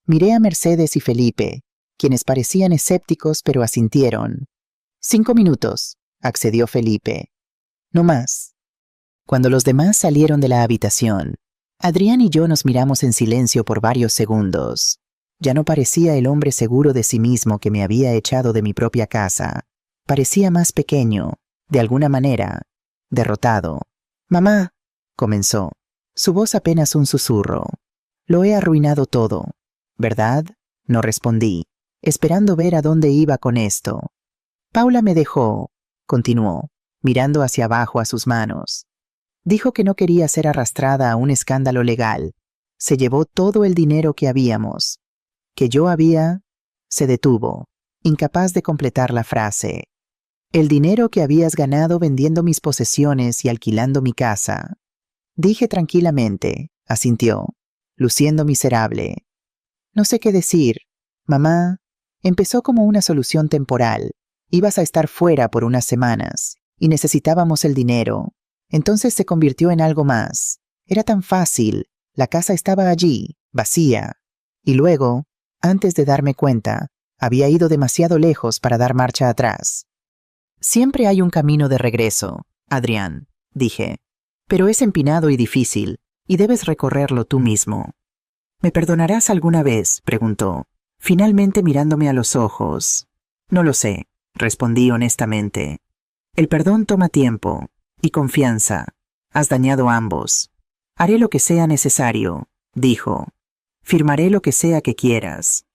Speaker 1: Miré a Mercedes y Felipe, quienes parecían escépticos pero asintieron. 5 minutos, accedió Felipe. No más. Cuando los demás salieron de la habitación, Adrián y yo nos miramos en silencio por varios segundos. Ya no parecía el hombre seguro de sí mismo que me había echado de mi propia casa. Parecía más pequeño, de alguna manera, derrotado. «Mamá», comenzó, su voz apenas un susurro. «Lo he arruinado todo, ¿verdad?», no respondí. esperando ver a dónde iba con esto. Paula me dejó, continuó, mirando hacia abajo a sus manos. Dijo que no quería ser arrastrada a un escándalo legal. Se llevó todo el dinero que habíamos. Que yo había... Se detuvo, incapaz de completar la frase. El dinero que habías ganado vendiendo mis posesiones y alquilando mi casa. Dije tranquilamente, asintió, luciendo miserable. No sé qué decir. Mamá, empezó como una solución temporal. Ibas a estar fuera por unas semanas, y necesitábamos el dinero. Entonces se convirtió en algo más. Era tan fácil. La casa estaba allí, vacía. Y luego, antes de darme cuenta, había ido demasiado lejos para dar marcha atrás. Siempre hay un camino de regreso, Adrián, dije. Pero es empinado y difícil, y debes recorrerlo tú mismo. ¿Me perdonarás alguna vez?, preguntó, finalmente mirándome a los ojos. No lo sé, respondí honestamente. El perdón toma tiempo y confianza. Has dañado a ambos. Haré lo que sea necesario, dijo. Firmaré lo que sea que quieras.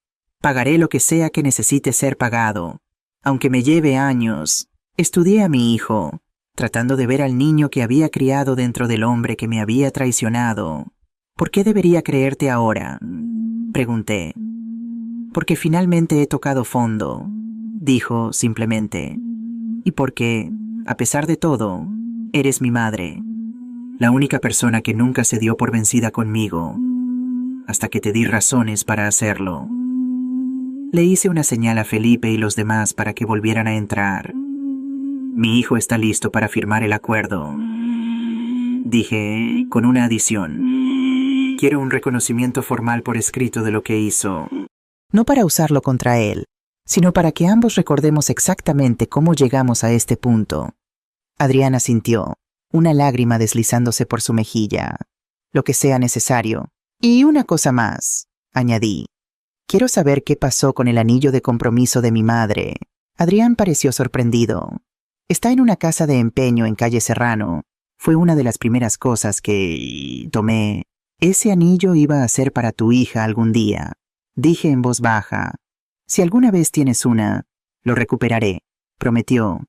Speaker 1: Pagaré lo que sea que necesite ser pagado. Aunque me lleve años, estudié a mi hijo, tratando de ver al niño que había criado dentro del hombre que me había traicionado. ¿Por qué debería creerte ahora?, pregunté. Porque finalmente he tocado fondo, dijo simplemente. Y porque, a pesar de todo, eres mi madre. La única persona que nunca se dio por vencida conmigo, hasta que te di razones para hacerlo. Le hice una señal a Felipe y los demás para que volvieran a entrar. Mi hijo está listo para firmar el acuerdo, dije con una adición. Quiero un reconocimiento formal por escrito de lo que hizo. No para usarlo contra él, sino para que ambos recordemos exactamente cómo llegamos a este punto. Adriana sintió, una lágrima deslizándose por su mejilla. Lo que sea necesario. Y una cosa más, añadí. Quiero saber qué pasó con el anillo de compromiso de mi madre. Adrián pareció sorprendido. Está en una casa de empeño en calle Serrano. Fue una de las primeras cosas que tomé. Ese anillo iba a ser para tu hija algún día. Dije en voz baja. Si alguna vez tienes una, lo recuperaré, prometió.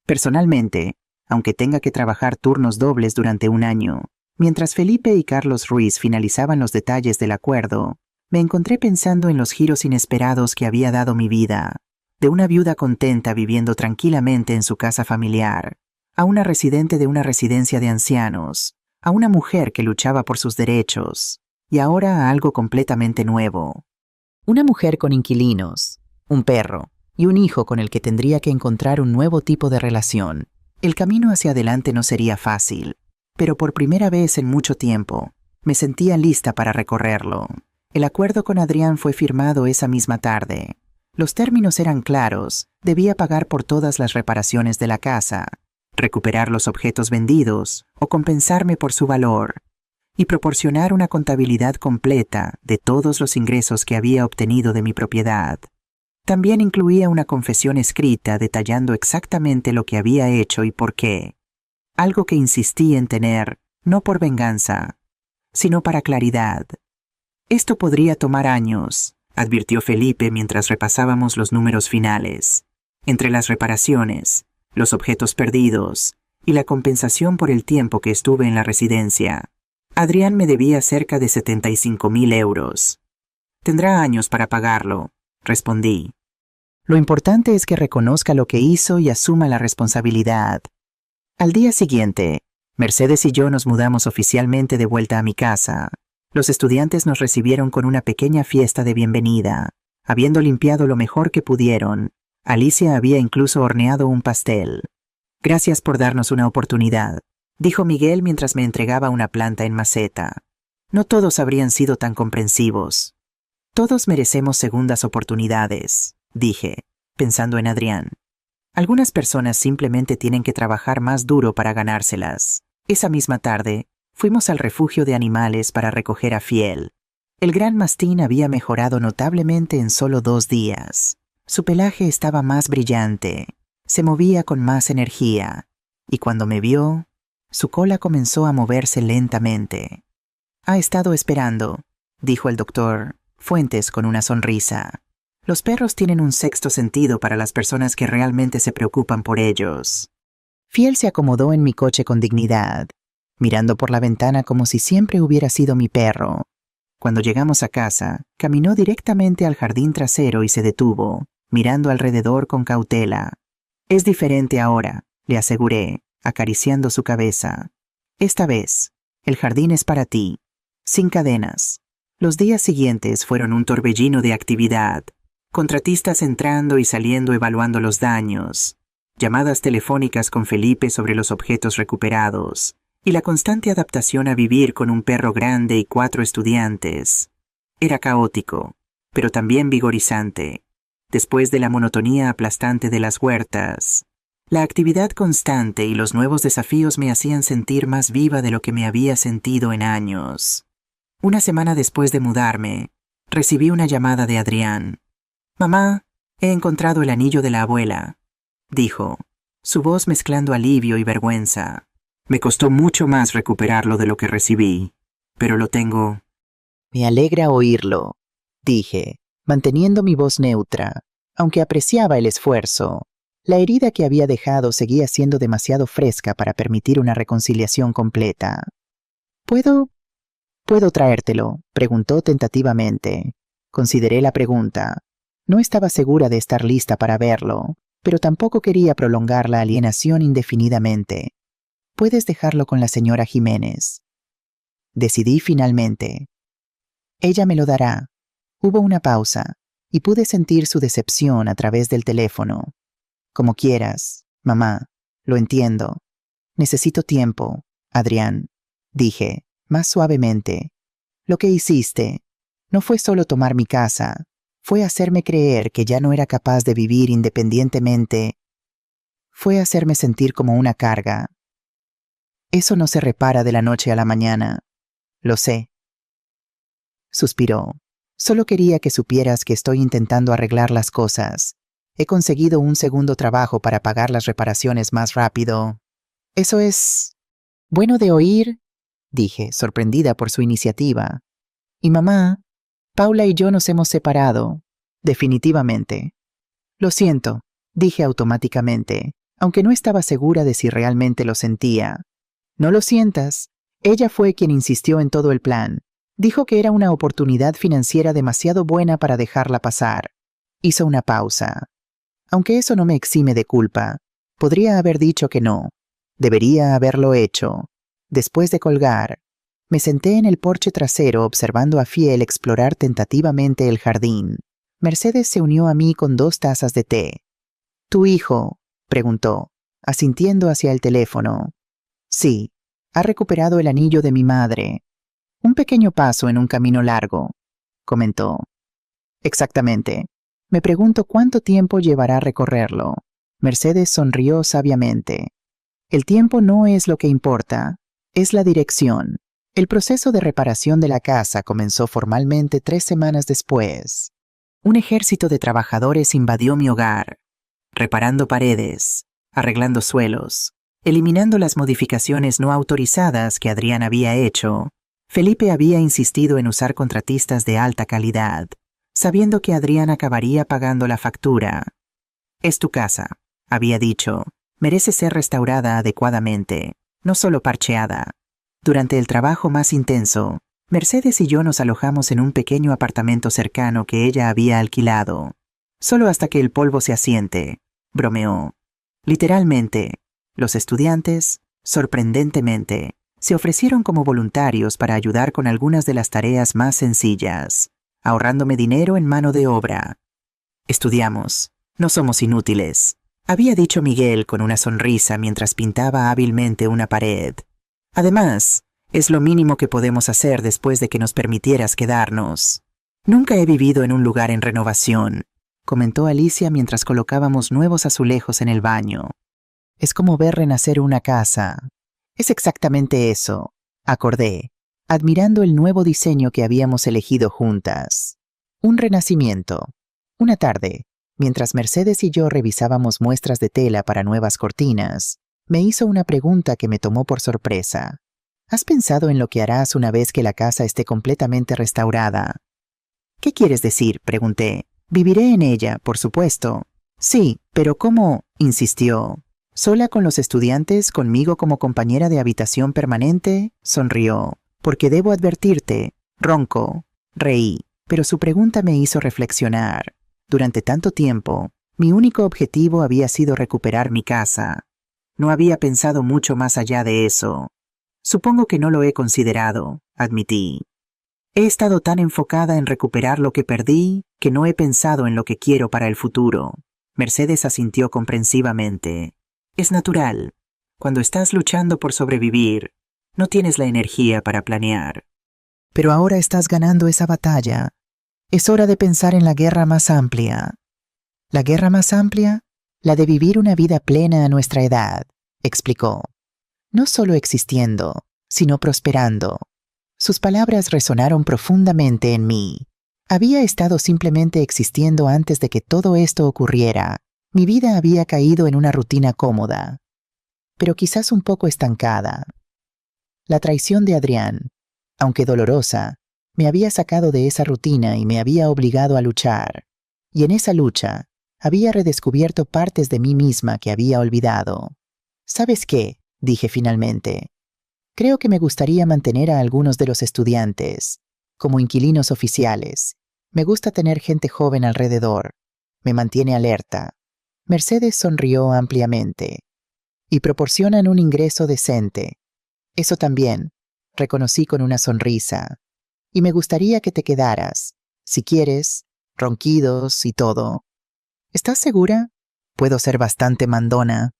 Speaker 1: Personalmente, aunque tenga que trabajar turnos dobles durante un año. Mientras Felipe y Carlos Ruiz finalizaban los detalles del acuerdo, me encontré pensando en los giros inesperados que había dado mi vida. De una viuda contenta viviendo tranquilamente en su casa familiar, a una residente de una residencia de ancianos, a una mujer que luchaba por sus derechos, y ahora a algo completamente nuevo. Una mujer con inquilinos, un perro y un hijo con el que tendría que encontrar un nuevo tipo de relación. El camino hacia adelante no sería fácil, pero por primera vez en mucho tiempo, me sentía lista para recorrerlo. El acuerdo con Adrián fue firmado esa misma tarde. Los términos eran claros, debía pagar por todas las reparaciones de la casa, recuperar los objetos vendidos o compensarme por su valor, y proporcionar una contabilidad completa de todos los ingresos que había obtenido de mi propiedad. También incluía una confesión escrita detallando exactamente lo que había hecho y por qué, algo que insistí en tener, no por venganza, sino para claridad. Esto podría tomar años, advirtió Felipe mientras repasábamos los números finales. Entre las reparaciones, los objetos perdidos y la compensación por el tiempo que estuve en la residencia, Adrián me debía cerca de 75.000 euros. Tendrá años para pagarlo, respondí. Lo importante es que reconozca lo que hizo y asuma la responsabilidad. Al día siguiente, Mercedes y yo nos mudamos oficialmente de vuelta a mi casa. Los estudiantes nos recibieron con una pequeña fiesta de bienvenida. Habiendo limpiado lo mejor que pudieron, Alicia había incluso horneado un pastel. Gracias por darnos una oportunidad, dijo Miguel mientras me entregaba una planta en maceta. No todos habrían sido tan comprensivos. Todos merecemos segundas oportunidades, dije, pensando en Adrián. Algunas personas simplemente tienen que trabajar más duro para ganárselas. Esa misma tarde, fuimos al refugio de animales para recoger a Fiel. El gran mastín había mejorado notablemente en solo 2 días. Su pelaje estaba más brillante, se movía con más energía, y cuando me vio, su cola comenzó a moverse lentamente. Ha estado esperando, dijo el doctor Fuentes con una sonrisa. Los perros tienen un sexto sentido para las personas que realmente se preocupan por ellos. Fiel se acomodó en mi coche con dignidad, mirando por la ventana como si siempre hubiera sido mi perro. Cuando llegamos a casa, caminó directamente al jardín trasero y se detuvo, mirando alrededor con cautela. Es diferente ahora, le aseguré, acariciando su cabeza. Esta vez, el jardín es para ti, sin cadenas. Los días siguientes fueron un torbellino de actividad. Contratistas entrando y saliendo evaluando los daños, llamadas telefónicas con Felipe sobre los objetos recuperados, y la constante adaptación a vivir con un perro grande y 4 estudiantes. Era caótico, pero también vigorizante. Después de la monotonía aplastante de las huertas, la actividad constante y los nuevos desafíos me hacían sentir más viva de lo que me había sentido en años. Una semana después de mudarme, recibí una llamada de Adrián. «Mamá, he encontrado el anillo de la abuela», dijo, su voz mezclando alivio y vergüenza. «Me costó mucho más recuperarlo de lo que recibí, pero lo tengo». «Me alegra oírlo», dije, manteniendo mi voz neutra, aunque apreciaba el esfuerzo. La herida que había dejado seguía siendo demasiado fresca para permitir una reconciliación completa. ¿Puedo traértelo?», preguntó tentativamente. Consideré la pregunta. No estaba segura de estar lista para verlo, pero tampoco quería prolongar la alienación indefinidamente. «Puedes dejarlo con la señora Jiménez». Decidí finalmente. «Ella me lo dará». Hubo una pausa, y pude sentir su decepción a través del teléfono. «Como quieras, mamá, lo entiendo. Necesito tiempo, Adrián», dije, más suavemente. «Lo que hiciste no fue solo tomar mi casa. Fue hacerme creer que ya no era capaz de vivir independientemente. Fue hacerme sentir como una carga. Eso no se repara de la noche a la mañana. Lo sé». Suspiró. «Solo quería que supieras que estoy intentando arreglar las cosas. He conseguido un segundo trabajo para pagar las reparaciones más rápido». «Eso es bueno de oír», dije, sorprendida por su iniciativa. «Y mamá, Paula y yo nos hemos separado, definitivamente». «Lo siento», dije automáticamente, aunque no estaba segura de si realmente lo sentía. «No lo sientas. Ella fue quien insistió en todo el plan. Dijo que era una oportunidad financiera demasiado buena para dejarla pasar». Hizo una pausa. «Aunque eso no me exime de culpa, podría haber dicho que no. Debería haberlo hecho». Después de colgar, me senté en el porche trasero observando a Fiel explorar tentativamente el jardín. Mercedes se unió a mí con 2 tazas de té. «¿Tu hijo?», preguntó, asintiendo hacia el teléfono. «Sí, ha recuperado el anillo de mi madre. Un pequeño paso en un camino largo», comentó. «Exactamente. Me pregunto cuánto tiempo llevará recorrerlo». Mercedes sonrió sabiamente. «El tiempo no es lo que importa, es la dirección». El proceso de reparación de la casa comenzó formalmente 3 semanas después. Un ejército de trabajadores invadió mi hogar, reparando paredes, arreglando suelos, eliminando las modificaciones no autorizadas que Adrián había hecho. Felipe había insistido en usar contratistas de alta calidad, sabiendo que Adrián acabaría pagando la factura. «Es tu casa», había dicho. «Merece ser restaurada adecuadamente, no solo parcheada». Durante el trabajo más intenso, Mercedes y yo nos alojamos en un pequeño apartamento cercano que ella había alquilado. «Solo hasta que el polvo se asiente», bromeó. Literalmente, los estudiantes, sorprendentemente, se ofrecieron como voluntarios para ayudar con algunas de las tareas más sencillas, ahorrándome dinero en mano de obra. «Estudiamos, no somos inútiles», había dicho Miguel con una sonrisa mientras pintaba hábilmente una pared. «Además, es lo mínimo que podemos hacer después de que nos permitieras quedarnos». «Nunca he vivido en un lugar en renovación», comentó Alicia mientras colocábamos nuevos azulejos en el baño. «Es como ver renacer una casa». «Es exactamente eso», acordé, admirando el nuevo diseño que habíamos elegido juntas. Un renacimiento. Una tarde, mientras Mercedes y yo revisábamos muestras de tela para nuevas cortinas, me hizo una pregunta que me tomó por sorpresa. «¿Has pensado en lo que harás una vez que la casa esté completamente restaurada?» «¿Qué quieres decir?», pregunté, Viviré en ella, por supuesto. Sí, pero ¿cómo? Insistió. ¿Sola con los estudiantes, conmigo como compañera de habitación permanente? Sonrió. Porque debo advertirte. Ronco. Reí, pero su pregunta me hizo reflexionar. Durante tanto tiempo, mi único objetivo había sido recuperar mi casa. No había pensado mucho más allá de eso. Supongo que no lo he considerado, admití. He estado tan enfocada en recuperar lo que perdí que no he pensado en lo que quiero para el futuro. Mercedes asintió comprensivamente. Es natural. Cuando estás luchando por sobrevivir, no tienes la energía para planear. Pero ahora estás ganando esa batalla. Es hora de pensar en la guerra más amplia. ¿La guerra más amplia? La de vivir una vida plena a nuestra edad, explicó. No solo existiendo, sino prosperando. Sus palabras resonaron profundamente en mí. Había estado simplemente existiendo antes de que todo esto ocurriera. Mi vida había caído en una rutina cómoda, pero quizás un poco estancada. La traición de Adrián, aunque dolorosa, me había sacado de esa rutina y me había obligado a luchar. Y en esa lucha, había redescubierto partes de mí misma que había olvidado. ¿Sabes qué?, dije finalmente. Creo que me gustaría mantener a algunos de los estudiantes, como inquilinos oficiales. Me gusta tener gente joven alrededor. Me mantiene alerta. Mercedes sonrió ampliamente. Y proporcionan un ingreso decente. Eso también, reconocí con una sonrisa. Y me gustaría que te quedaras, si quieres, ronquidos y todo. ¿Estás segura? Puedo ser bastante mandona.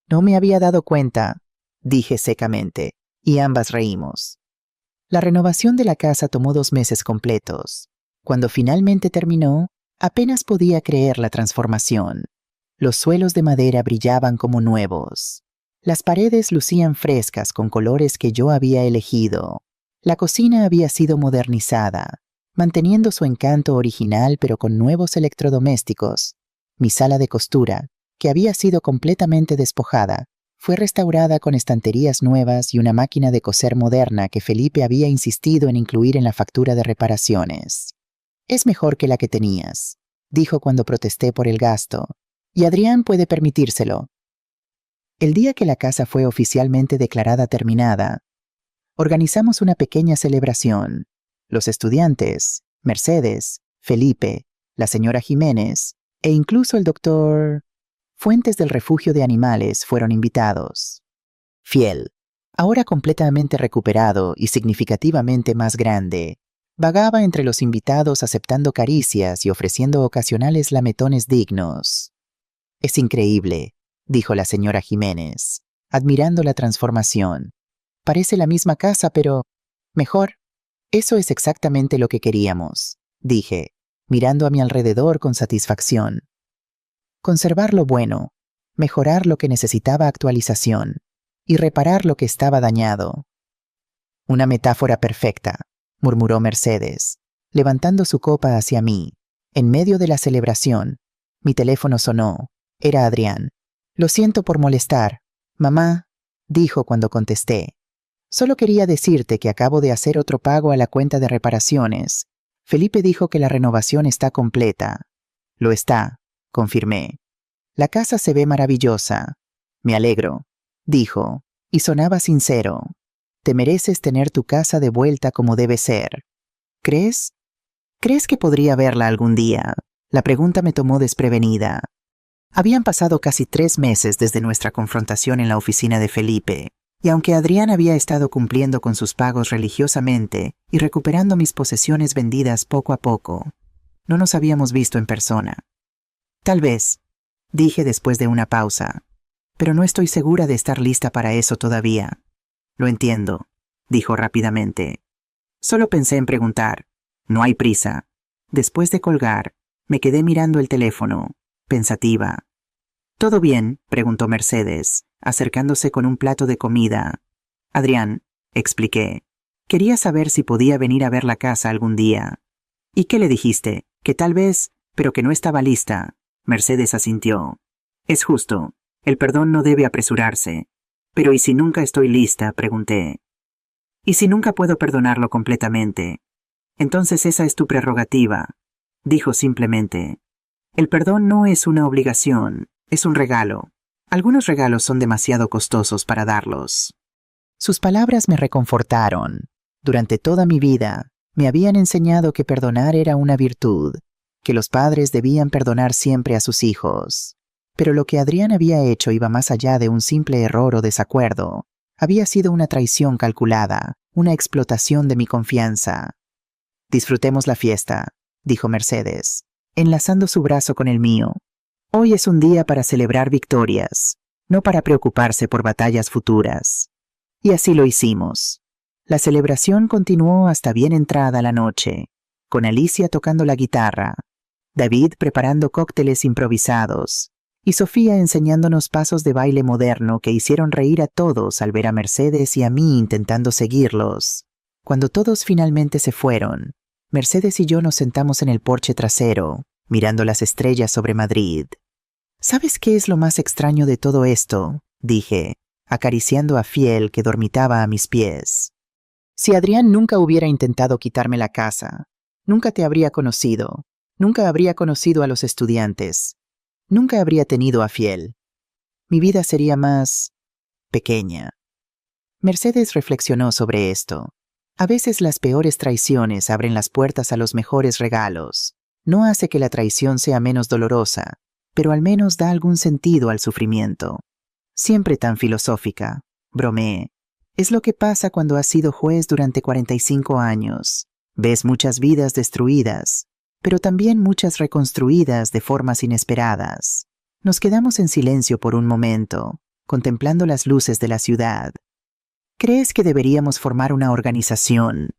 Speaker 1: No me había dado cuenta, dije secamente, y ambas reímos. La renovación de la casa tomó 2 meses completos. Cuando finalmente terminó, apenas podía creer la transformación. Los suelos de madera brillaban como nuevos. Las paredes lucían frescas con colores que yo había elegido. La cocina había sido modernizada, manteniendo su encanto original pero con nuevos electrodomésticos. Mi sala de costura, que había sido completamente despojada, fue restaurada con estanterías nuevas y una máquina de coser moderna que Felipe había insistido en incluir en la factura de reparaciones. Es mejor que la que tenías, dijo cuando protesté por el gasto, y Adrián puede permitírselo. El día que la casa fue oficialmente declarada terminada, organizamos una pequeña celebración. Los estudiantes, Mercedes, Felipe, la señora Jiménez e incluso el doctor Fuentes del refugio de animales fueron invitados. Fiel, ahora completamente recuperado y significativamente más grande, vagaba entre los invitados aceptando caricias y ofreciendo ocasionales lametones dignos. Es increíble, dijo la señora Jiménez, admirando la transformación. Parece la misma casa, pero mejor. Eso es exactamente lo que queríamos, dije, mirando a mi alrededor con satisfacción. Conservar lo bueno, mejorar lo que necesitaba actualización y reparar lo que estaba dañado. Una metáfora perfecta, murmuró Mercedes, levantando su copa hacia mí. En medio de la celebración, mi teléfono sonó. Era Adrián. Lo siento por molestar, mamá, dijo cuando contesté. Solo quería decirte que acabo de hacer otro pago a la cuenta de reparaciones. Felipe dijo que la renovación está completa. Lo está, confirmé. La casa se ve maravillosa. Me alegro, dijo, y sonaba sincero. Te mereces tener tu casa de vuelta como debe ser. ¿Crees? ¿Crees que podría verla algún día? La pregunta me tomó desprevenida. Habían pasado casi 3 meses desde nuestra confrontación en la oficina de Felipe, y aunque Adrián había estado cumpliendo con sus pagos religiosamente y recuperando mis posesiones vendidas poco a poco, no nos habíamos visto en persona. Tal vez, dije después de una pausa, pero no estoy segura de estar lista para eso todavía. Lo entiendo, dijo rápidamente. Solo pensé en preguntar. No hay prisa. Después de colgar, me quedé mirando el teléfono, pensativa. ¿Todo bien?, preguntó Mercedes, acercándose con un plato de comida. Adrián, expliqué. Quería saber si podía venir a ver la casa algún día. ¿Y qué le dijiste? Que tal vez, pero que no estaba lista. Mercedes asintió. Es justo. El perdón no debe apresurarse. Pero ¿y si nunca estoy lista?, pregunté. ¿Y si nunca puedo perdonarlo completamente? Entonces esa es tu prerrogativa. dijo simplemente. El perdón no es una obligación, es un regalo. Algunos regalos son demasiado costosos para darlos. Sus palabras me reconfortaron. Durante toda mi vida, me habían enseñado que perdonar era una virtud, que los padres debían perdonar siempre a sus hijos. Pero lo que Adrián había hecho iba más allá de un simple error o desacuerdo. Había sido una traición calculada, una explotación de mi confianza. Disfrutemos la fiesta, dijo Mercedes, enlazando su brazo con el mío. Hoy es un día para celebrar victorias, no para preocuparse por batallas futuras. Y así lo hicimos. La celebración continuó hasta bien entrada la noche, con Alicia tocando la guitarra, David preparando cócteles improvisados, y Sofía enseñándonos pasos de baile moderno que hicieron reír a todos al ver a Mercedes y a mí intentando seguirlos. Cuando todos finalmente se fueron, Mercedes y yo nos sentamos en el porche trasero, mirando las estrellas sobre Madrid. ¿Sabes qué es lo más extraño de todo esto?, dije, acariciando a Fiel que dormitaba a mis pies. Si Adrián nunca hubiera intentado quitarme la casa, nunca te habría conocido, nunca habría conocido a los estudiantes, nunca habría tenido a Fiel. Mi vida sería más pequeña. Mercedes reflexionó sobre esto. A veces las peores traiciones abren las puertas a los mejores regalos. No hace que la traición sea menos dolorosa, pero al menos da algún sentido al sufrimiento. Siempre tan filosófica, bromeé. Es lo que pasa cuando has sido juez durante 45 años. Ves muchas vidas destruidas, pero también muchas reconstruidas de formas inesperadas. Nos quedamos en silencio por un momento, contemplando las luces de la ciudad. ¿Crees que deberíamos formar una organización?,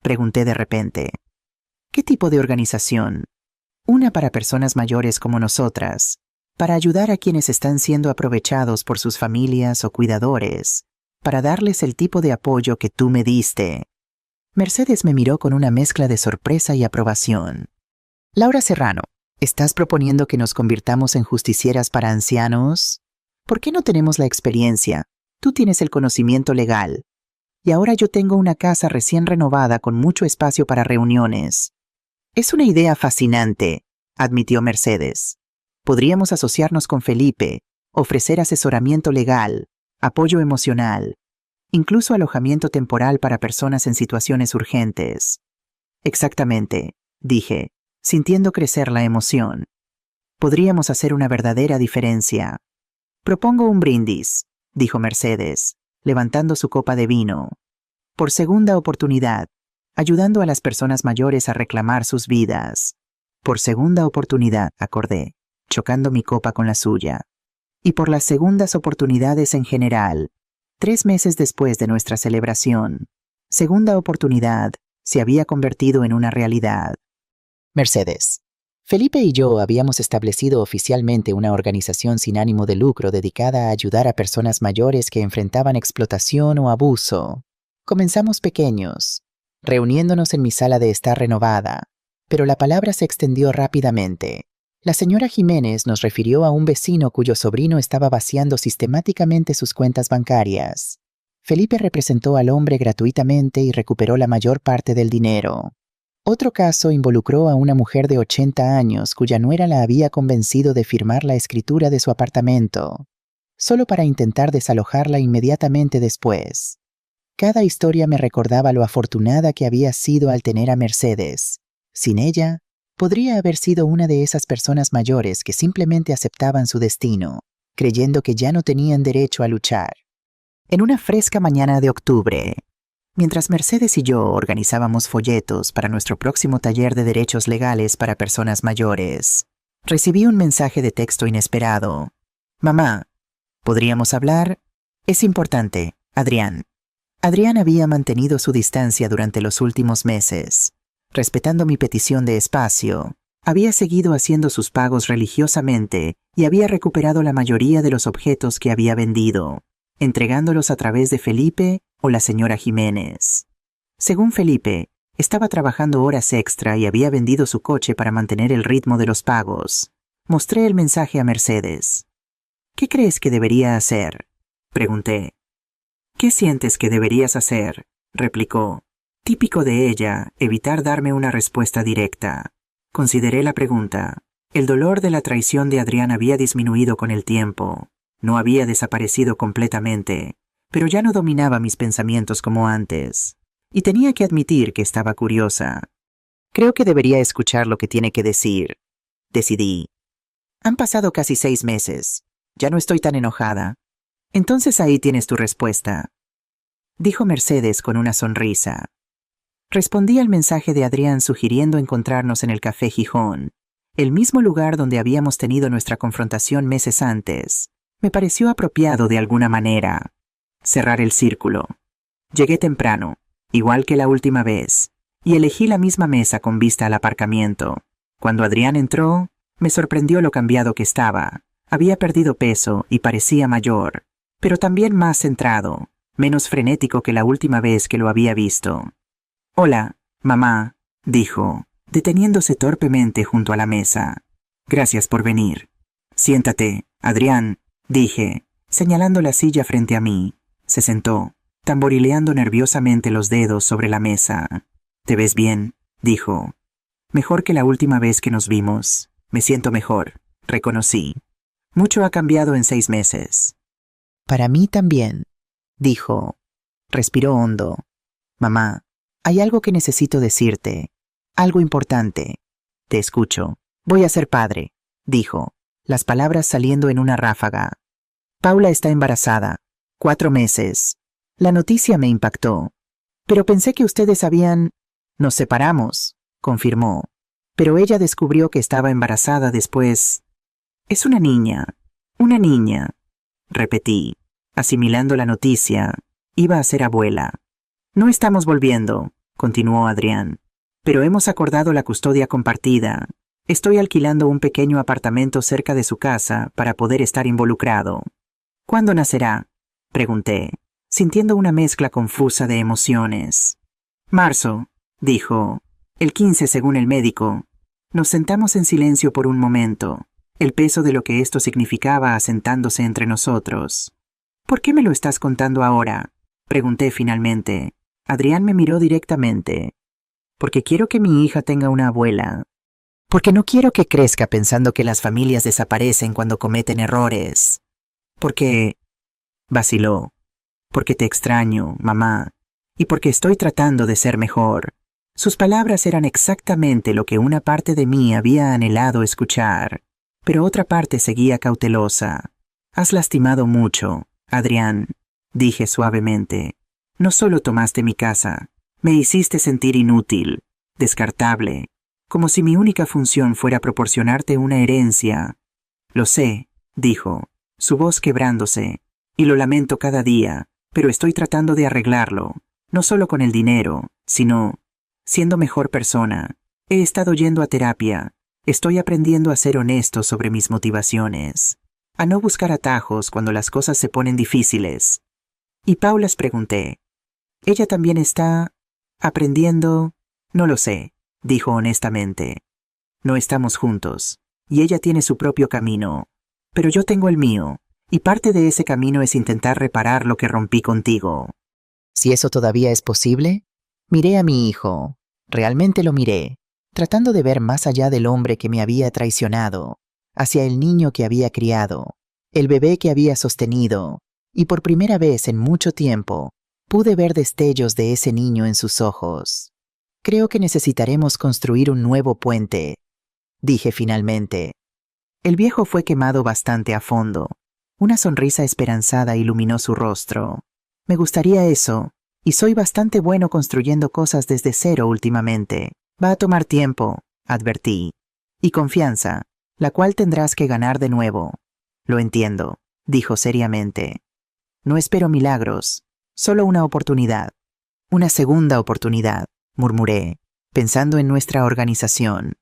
Speaker 1: pregunté de repente. ¿Qué tipo de organización? Una para personas mayores como nosotras, para ayudar a quienes están siendo aprovechados por sus familias o cuidadores, para darles el tipo de apoyo que tú me diste. Mercedes me miró con una mezcla de sorpresa y aprobación. Laura Serrano, ¿estás proponiendo que nos convirtamos en justicieras para ancianos? ¿Por qué no tenemos la experiencia? Tú tienes el conocimiento legal. Y ahora yo tengo una casa recién renovada con mucho espacio para reuniones. Es una idea fascinante, admitió Mercedes. Podríamos asociarnos con Felipe, ofrecer asesoramiento legal, apoyo emocional, incluso alojamiento temporal para personas en situaciones urgentes. Exactamente, dije, sintiendo crecer la emoción. Podríamos hacer una verdadera diferencia. Propongo un brindis, dijo Mercedes, levantando su copa de vino. Por segunda oportunidad, ayudando a las personas mayores a reclamar sus vidas. Por segunda oportunidad, acordé, chocando mi copa con la suya. Y por las segundas oportunidades en general, 3 meses después de nuestra celebración, segunda oportunidad se había convertido en una realidad. Mercedes. Felipe y yo habíamos establecido oficialmente una organización sin ánimo de lucro dedicada a ayudar a personas mayores que enfrentaban explotación o abuso. Comenzamos pequeños, reuniéndonos en mi sala de estar renovada, pero la palabra se extendió rápidamente. La señora Jiménez nos refirió a un vecino cuyo sobrino estaba vaciando sistemáticamente sus cuentas bancarias. Felipe representó al hombre gratuitamente y recuperó la mayor parte del dinero. Otro caso involucró a una mujer de 80 años cuya nuera la había convencido de firmar la escritura de su apartamento, solo para intentar desalojarla inmediatamente después. Cada historia me recordaba lo afortunada que había sido al tener a Mercedes. Sin ella, podría haber sido una de esas personas mayores que simplemente aceptaban su destino, creyendo que ya no tenían derecho a luchar. En una fresca mañana de octubre, mientras Mercedes y yo organizábamos folletos para nuestro próximo taller de derechos legales para personas mayores, recibí un mensaje de texto inesperado. Mamá, ¿podríamos hablar? Es importante, Adrián. Adrián había mantenido su distancia durante los últimos meses. Respetando mi petición de espacio, había seguido haciendo sus pagos religiosamente y había recuperado la mayoría de los objetos que había vendido, entregándolos a través de Felipe o la señora Jiménez. Según Felipe, estaba trabajando horas extra y había vendido su coche para mantener el ritmo de los pagos. Mostré el mensaje a Mercedes. ¿Qué crees que debería hacer?, pregunté. ¿Qué sientes que deberías hacer?, replicó. Típico de ella, evitar darme una respuesta directa. Consideré la pregunta. El dolor de la traición de Adrián había disminuido con el tiempo. No había desaparecido completamente, pero ya no dominaba mis pensamientos como antes. Y tenía que admitir que estaba curiosa. Creo que debería escuchar lo que tiene que decir. Decidí. Han pasado casi 6 meses. Ya no estoy tan enojada. Entonces ahí tienes tu respuesta, dijo Mercedes con una sonrisa. Respondí al mensaje de Adrián sugiriendo encontrarnos en el Café Gijón, el mismo lugar donde habíamos tenido nuestra confrontación meses antes. Me pareció apropiado de alguna manera. Cerrar el círculo. Llegué temprano, igual que la última vez, y elegí la misma mesa con vista al aparcamiento. Cuando Adrián entró, me sorprendió lo cambiado que estaba. Había perdido peso y parecía mayor, pero también más centrado, menos frenético que la última vez que lo había visto. «Hola, mamá», dijo, deteniéndose torpemente junto a la mesa. «Gracias por venir». «Siéntate, Adrián», dije, señalando la silla frente a mí. Se sentó, tamborileando nerviosamente los dedos sobre la mesa. «¿Te ves bien?», dijo. «Mejor que la última vez que nos vimos. Me siento mejor», reconocí. «Mucho ha cambiado en 6 meses». «Para mí también», dijo. Respiró hondo. «Mamá, hay algo que necesito decirte. Algo importante». «Te escucho». «Voy a ser padre», dijo, las palabras saliendo en una ráfaga. «Paula está embarazada. 4 meses. La noticia me impactó. Pero pensé que ustedes habían...» «Nos separamos», confirmó. «Pero ella descubrió que estaba embarazada después...» «Es una niña. Una niña», repetí, asimilando la noticia. Iba a ser abuela. «No estamos volviendo», continuó Adrián, «pero hemos acordado la custodia compartida. Estoy alquilando un pequeño apartamento cerca de su casa para poder estar involucrado». «¿Cuándo nacerá?», pregunté, sintiendo una mezcla confusa de emociones. «Marzo», dijo, «el 15 según el médico». Nos sentamos en silencio por un momento, el peso de lo que esto significaba asentándose entre nosotros. «¿Por qué me lo estás contando ahora?», pregunté finalmente. Adrián me miró directamente. «Porque quiero que mi hija tenga una abuela. Porque no quiero que crezca pensando que las familias desaparecen cuando cometen errores. Porque...» vaciló. «Porque te extraño, mamá. Y porque estoy tratando de ser mejor». Sus palabras eran exactamente lo que una parte de mí había anhelado escuchar, pero otra parte seguía cautelosa. «Has lastimado mucho, Adrián», dije suavemente. «No solo tomaste mi casa, me hiciste sentir inútil, descartable, como si mi única función fuera proporcionarte una herencia». «Lo sé», dijo, su voz quebrándose, «y lo lamento cada día, pero estoy tratando de arreglarlo, no solo con el dinero, sino siendo mejor persona. He estado yendo a terapia. Estoy aprendiendo a ser honesto sobre mis motivaciones, a no buscar atajos cuando las cosas se ponen difíciles». Y Paulas pregunté. «¿Ella también está aprendiendo?» «No lo sé», dijo honestamente. «No estamos juntos, y ella tiene su propio camino, pero yo tengo el mío, y parte de ese camino es intentar reparar lo que rompí contigo». «Si eso todavía es posible...» Miré a mi hijo. Realmente lo miré, tratando de ver más allá del hombre que me había traicionado, hacia el niño que había criado, el bebé que había sostenido, y por primera vez en mucho tiempo pude ver destellos de ese niño en sus ojos. «Creo que necesitaremos construir un nuevo puente», dije finalmente. El viejo fue quemado bastante a fondo. Una sonrisa esperanzada iluminó su rostro. «Me gustaría eso. Y soy bastante bueno construyendo cosas desde cero últimamente. Va a tomar tiempo», advertí. «Y confianza, la cual tendrás que ganar de nuevo». «Lo entiendo», dijo seriamente. «No espero milagros, solo una oportunidad». «Una segunda oportunidad», murmuré, pensando en nuestra organización.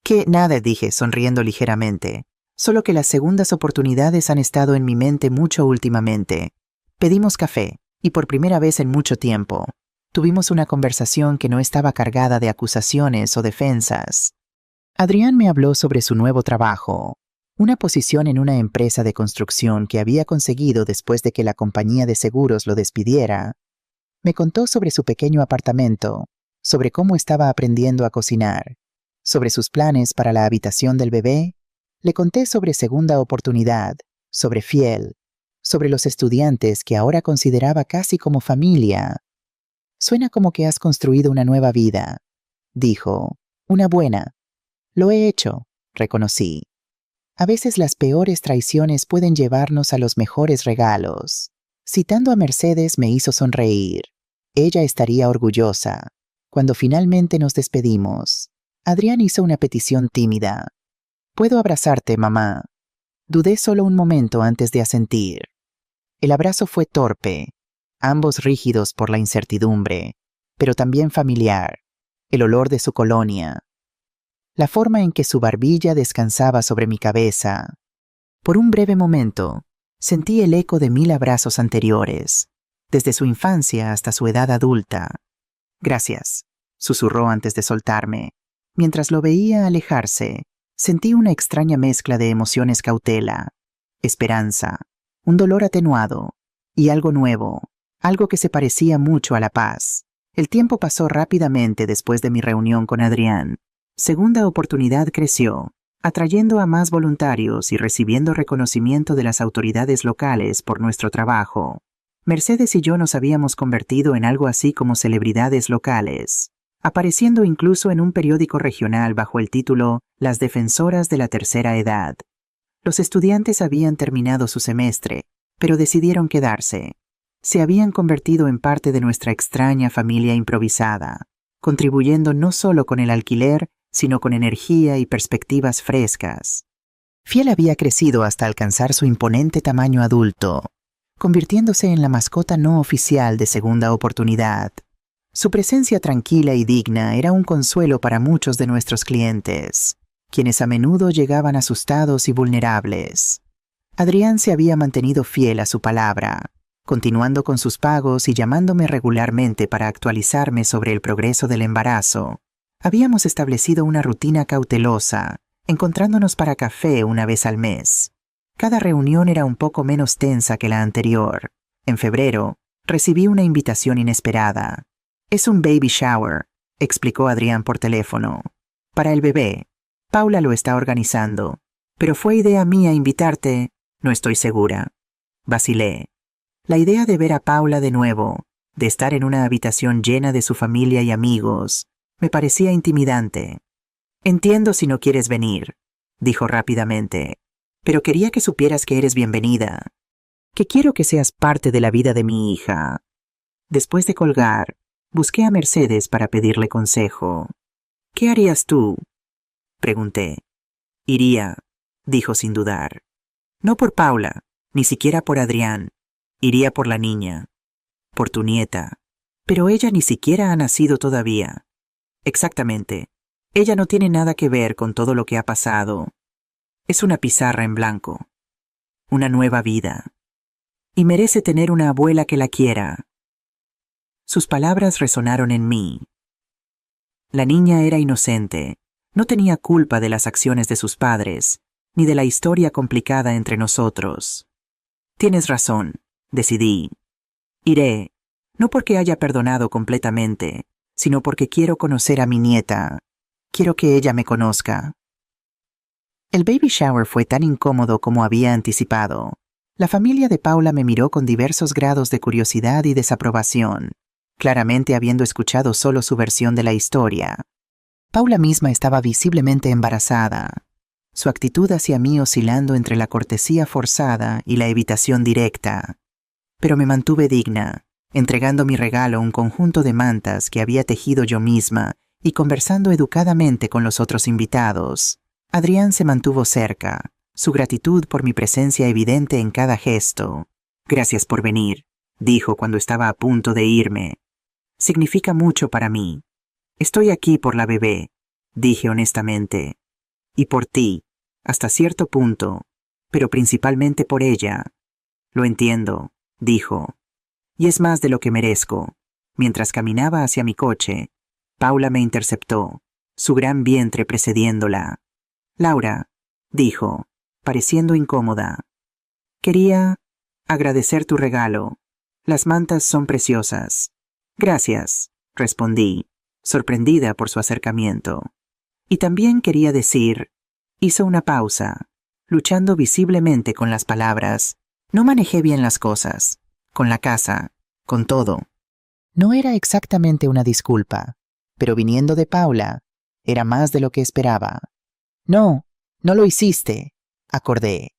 Speaker 1: «Que nada», dije, sonriendo ligeramente. «Solo que las segundas oportunidades han estado en mi mente mucho últimamente». Pedimos café. Y por primera vez en mucho tiempo, tuvimos una conversación que no estaba cargada de acusaciones o defensas. Adrián me habló sobre su nuevo trabajo, una posición en una empresa de construcción que había conseguido después de que la compañía de seguros lo despidiera. Me contó sobre su pequeño apartamento, sobre cómo estaba aprendiendo a cocinar, sobre sus planes para la habitación del bebé, le conté sobre segunda oportunidad, sobre Fiel, sobre los estudiantes que ahora consideraba casi como familia. Suena como que has construido una nueva vida, dijo. Una buena. Lo he hecho, reconocí. A veces las peores traiciones pueden llevarnos a los mejores regalos. Citando a Mercedes me hizo sonreír. Ella estaría orgullosa. Cuando finalmente nos despedimos, Adrián hizo una petición tímida. ¿Puedo abrazarte, mamá? Dudé solo un momento antes de asentir. El abrazo fue torpe, ambos rígidos por la incertidumbre, pero también familiar, el olor de su colonia, la forma en que su barbilla descansaba sobre mi cabeza. Por un breve momento, sentí el eco de 1000 abrazos anteriores, desde su infancia hasta su edad adulta. Gracias, susurró antes de soltarme. Mientras lo veía alejarse, sentí una extraña mezcla de emociones: cautela, esperanza, un dolor atenuado y algo nuevo, algo que se parecía mucho a la paz. El tiempo pasó rápidamente después de mi reunión con Adrián. Segunda oportunidad creció, atrayendo a más voluntarios y recibiendo reconocimiento de las autoridades locales por nuestro trabajo. Mercedes y yo nos habíamos convertido en algo así como celebridades locales, apareciendo incluso en un periódico regional bajo el título Las Defensoras de la Tercera Edad. Los estudiantes habían terminado su semestre, pero decidieron quedarse. Se habían convertido en parte de nuestra extraña familia improvisada, contribuyendo no solo con el alquiler, sino con energía y perspectivas frescas. Fiel había crecido hasta alcanzar su imponente tamaño adulto, convirtiéndose en la mascota no oficial de segunda oportunidad. Su presencia tranquila y digna era un consuelo para muchos de nuestros clientes, quienes a menudo llegaban asustados y vulnerables. Adrián se había mantenido fiel a su palabra, continuando con sus pagos y llamándome regularmente para actualizarme sobre el progreso del embarazo. Habíamos establecido una rutina cautelosa, encontrándonos para café una vez al mes. Cada reunión era un poco menos tensa que la anterior. En febrero, recibí una invitación inesperada. Es un baby shower, explicó Adrián por teléfono. Para el bebé. Paula lo está organizando. Pero fue idea mía invitarte. No estoy segura. Vacilé. La idea de ver a Paula de nuevo, de estar en una habitación llena de su familia y amigos, me parecía intimidante. Entiendo si no quieres venir, dijo rápidamente, pero quería que supieras que eres bienvenida, que quiero que seas parte de la vida de mi hija. Después de colgar, busqué a Mercedes para pedirle consejo. ¿Qué harías tú? Pregunté. Iría, dijo sin dudar. No por Paula, ni siquiera por Adrián. Iría por la niña, por tu nieta. Pero ella ni siquiera ha nacido todavía. Exactamente. Ella no tiene nada que ver con todo lo que ha pasado. Es una pizarra en blanco. Una nueva vida. Y merece tener una abuela que la quiera. Sus palabras resonaron en mí. La niña era inocente. No tenía culpa de las acciones de sus padres, ni de la historia complicada entre nosotros. Tienes razón, decidí. Iré, no porque haya perdonado completamente, sino porque quiero conocer a mi nieta. Quiero que ella me conozca. El baby shower fue tan incómodo como había anticipado. La familia de Paula me miró con diversos grados de curiosidad y desaprobación, claramente habiendo escuchado solo su versión de la historia. Paula misma estaba visiblemente embarazada, su actitud hacia mí oscilando entre la cortesía forzada y la evitación directa. Pero me mantuve digna, entregando mi regalo, un conjunto de mantas que había tejido yo misma, y conversando educadamente con los otros invitados. Adrián se mantuvo cerca, su gratitud por mi presencia evidente en cada gesto. Gracias por venir, dijo cuando estaba a punto de irme. Significa mucho para mí. Estoy aquí por la bebé, dije honestamente. Y por ti, hasta cierto punto, pero principalmente por ella. Lo entiendo, dijo. Y es más de lo que merezco. Mientras caminaba hacia mi coche, Paula me interceptó, su gran vientre precediéndola. Laura, dijo, pareciendo incómoda. Quería agradecer tu regalo. Las mantas son preciosas. Gracias, respondí, sorprendida por su acercamiento. Y también quería decir, hizo una pausa, luchando visiblemente con las palabras. No manejé bien las cosas, con la casa, con todo. No era exactamente una disculpa, pero viniendo de Paula, era más de lo que esperaba. No, no lo hiciste, acordé.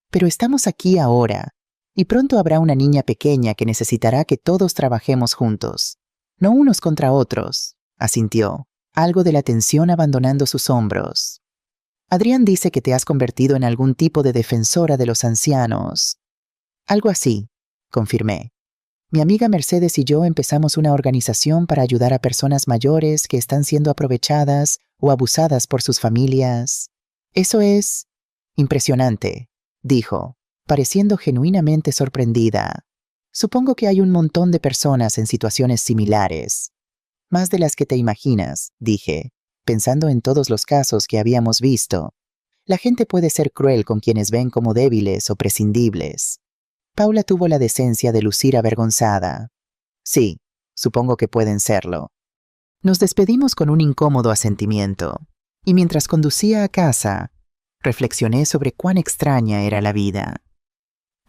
Speaker 1: Pero estamos aquí ahora, y pronto habrá una niña pequeña que necesitará que todos trabajemos juntos. No unos contra otros, asintió, algo de la tensión abandonando sus hombros. Adrián dice que te has convertido en algún tipo de defensora de los ancianos. Algo así, confirmé. Mi amiga Mercedes y yo empezamos una organización para ayudar a personas mayores que están siendo aprovechadas o abusadas por sus familias. Eso es impresionante, dijo, pareciendo genuinamente sorprendida. Supongo que hay un montón de personas en situaciones similares. Más de las que te imaginas, dije, pensando en todos los casos que habíamos visto. La gente puede ser cruel con quienes ven como débiles o prescindibles. Paula tuvo la decencia de lucir avergonzada. Sí, supongo que pueden serlo. Nos despedimos con un incómodo asentimiento, y mientras conducía a casa, reflexioné sobre cuán extraña era la vida.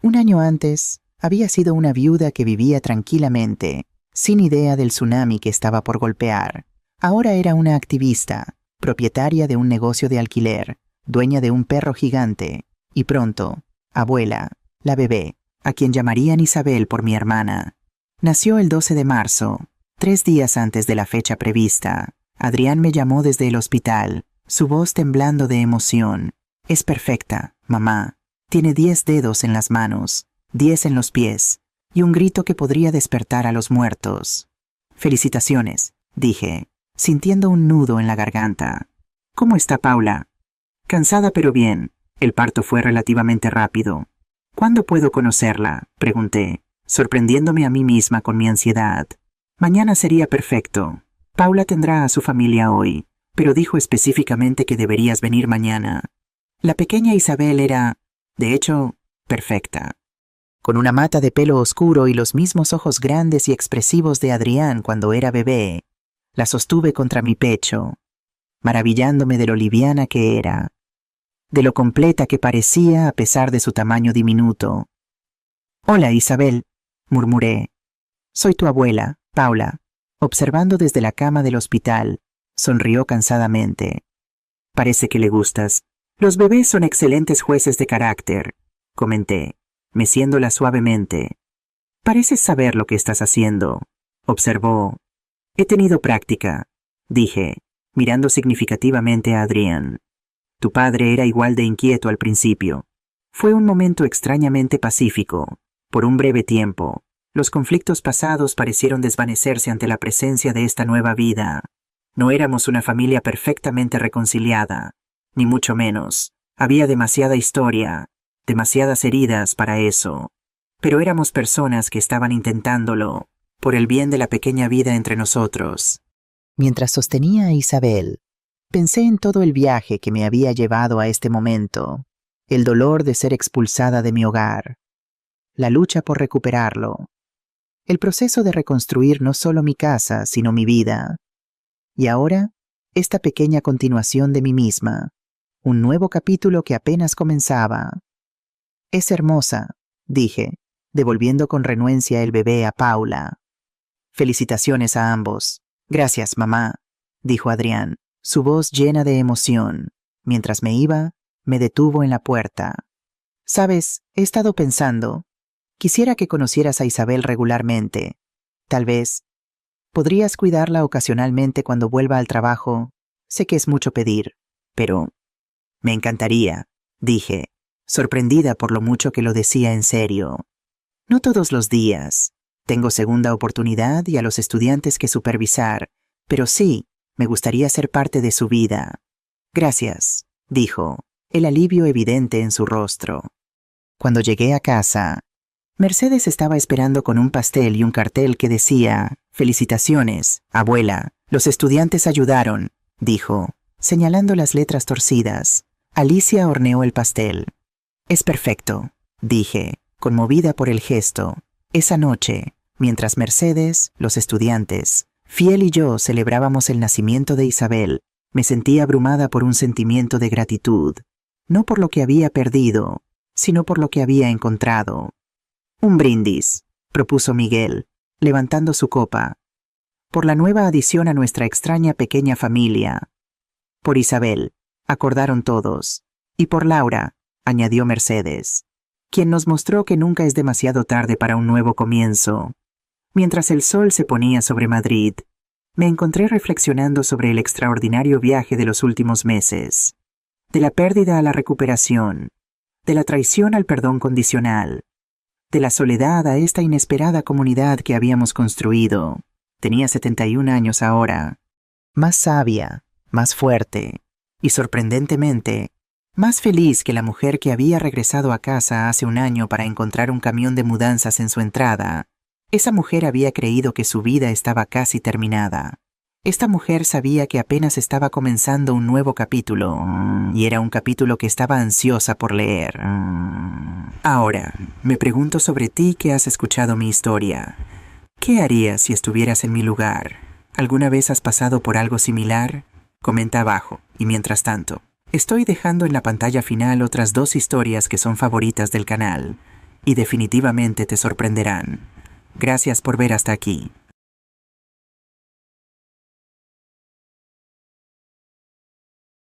Speaker 1: Un año antes, había sido una viuda que vivía tranquilamente, sin idea del tsunami que estaba por golpear. Ahora era una activista, propietaria de un negocio de alquiler, dueña de un perro gigante, y pronto, abuela, la bebé, a quien llamarían Isabel por mi hermana. Nació el 12 de marzo, 3 días antes de la fecha prevista. Adrián me llamó desde el hospital, su voz temblando de emoción. Es perfecta, mamá. Tiene 10 dedos en las manos, 10 en los pies, y un grito que podría despertar a los muertos. Felicitaciones, dije, sintiendo un nudo en la garganta. ¿Cómo está Paula? Cansada pero bien. El parto fue relativamente rápido. ¿Cuándo puedo conocerla?, pregunté, sorprendiéndome a mí misma con mi ansiedad. Mañana sería perfecto. Paula tendrá a su familia hoy, pero dijo específicamente que deberías venir mañana. La pequeña Isabel era, de hecho, perfecta. Con una mata de pelo oscuro y los mismos ojos grandes y expresivos de Adrián cuando era bebé, la sostuve contra mi pecho, maravillándome de lo liviana que era, de lo completa que parecía a pesar de su tamaño diminuto. «Hola, Isabel», murmuré. «Soy tu abuela, Paula», observando desde la cama del hospital, sonrió cansadamente. «Parece que le gustas. Los bebés son excelentes jueces de carácter», comenté, meciéndola suavemente. «Pareces saber lo que estás haciendo», observó. «He tenido práctica», dije, mirando significativamente a Adrián. Tu padre era igual de inquieto al principio. Fue un momento extrañamente pacífico. Por un breve tiempo, los conflictos pasados parecieron desvanecerse ante la presencia de esta nueva vida. No éramos una familia perfectamente reconciliada, ni mucho menos. Había demasiada historia, demasiadas heridas para eso. Pero éramos personas que estaban intentándolo, por el bien de la pequeña vida entre nosotros. Mientras sostenía a Isabel, pensé en todo el viaje que me había llevado a este momento, el dolor de ser expulsada de mi hogar, la lucha por recuperarlo, el proceso de reconstruir no solo mi casa, sino mi vida. Y ahora, esta pequeña continuación de mí misma, un nuevo capítulo que apenas comenzaba. «Es hermosa», dije, devolviendo con renuencia el bebé a Paula. «Felicitaciones a ambos». «Gracias, mamá», dijo Adrián, su voz llena de emoción. Mientras me iba, me detuvo en la puerta. «Sabes, he estado pensando. Quisiera que conocieras a Isabel regularmente. Tal vez podrías cuidarla ocasionalmente cuando vuelva al trabajo. Sé que es mucho pedir, pero me encantaría», dije, sorprendida por lo mucho que lo decía en serio. «No todos los días. Tengo segunda oportunidad y a los estudiantes que supervisar, pero sí, me gustaría ser parte de su vida». «Gracias», dijo, el alivio evidente en su rostro. Cuando llegué a casa, Mercedes estaba esperando con un pastel y un cartel que decía: «Felicitaciones, abuela, los estudiantes ayudaron», dijo, señalando las letras torcidas. Alicia horneó el pastel. «Es perfecto», dije, conmovida por el gesto. Esa noche, mientras Mercedes, los estudiantes, Fiel y yo celebrábamos el nacimiento de Isabel, Me sentí abrumada por un sentimiento de gratitud, no por lo que había perdido, sino por lo que había encontrado. Un brindis, propuso Miguel, levantando su copa, por la nueva adición a nuestra extraña pequeña familia. Por Isabel, acordaron todos, y por Laura, añadió Mercedes, quien nos mostró que nunca es demasiado tarde para un nuevo comienzo. Mientras el sol se ponía sobre Madrid, me encontré reflexionando sobre el extraordinario viaje de los últimos meses, de la pérdida a la recuperación, de la traición al perdón condicional, de la soledad a esta inesperada comunidad que habíamos construido. Tenía 71 años ahora, más sabia, más fuerte, y sorprendentemente, más feliz que la mujer que había regresado a casa hace un año para encontrar un camión de mudanzas en su entrada. Esa mujer había creído que su vida estaba casi terminada. Esta mujer sabía que apenas estaba comenzando un nuevo capítulo, y era un capítulo que estaba ansiosa por leer. Ahora, me pregunto sobre ti que has escuchado mi historia. ¿Qué harías si estuvieras en mi lugar? ¿Alguna vez has pasado por algo similar? Comenta abajo, y mientras tanto, estoy dejando en la pantalla final otras 2 historias que son favoritas del canal, y definitivamente te sorprenderán. Gracias por ver hasta aquí.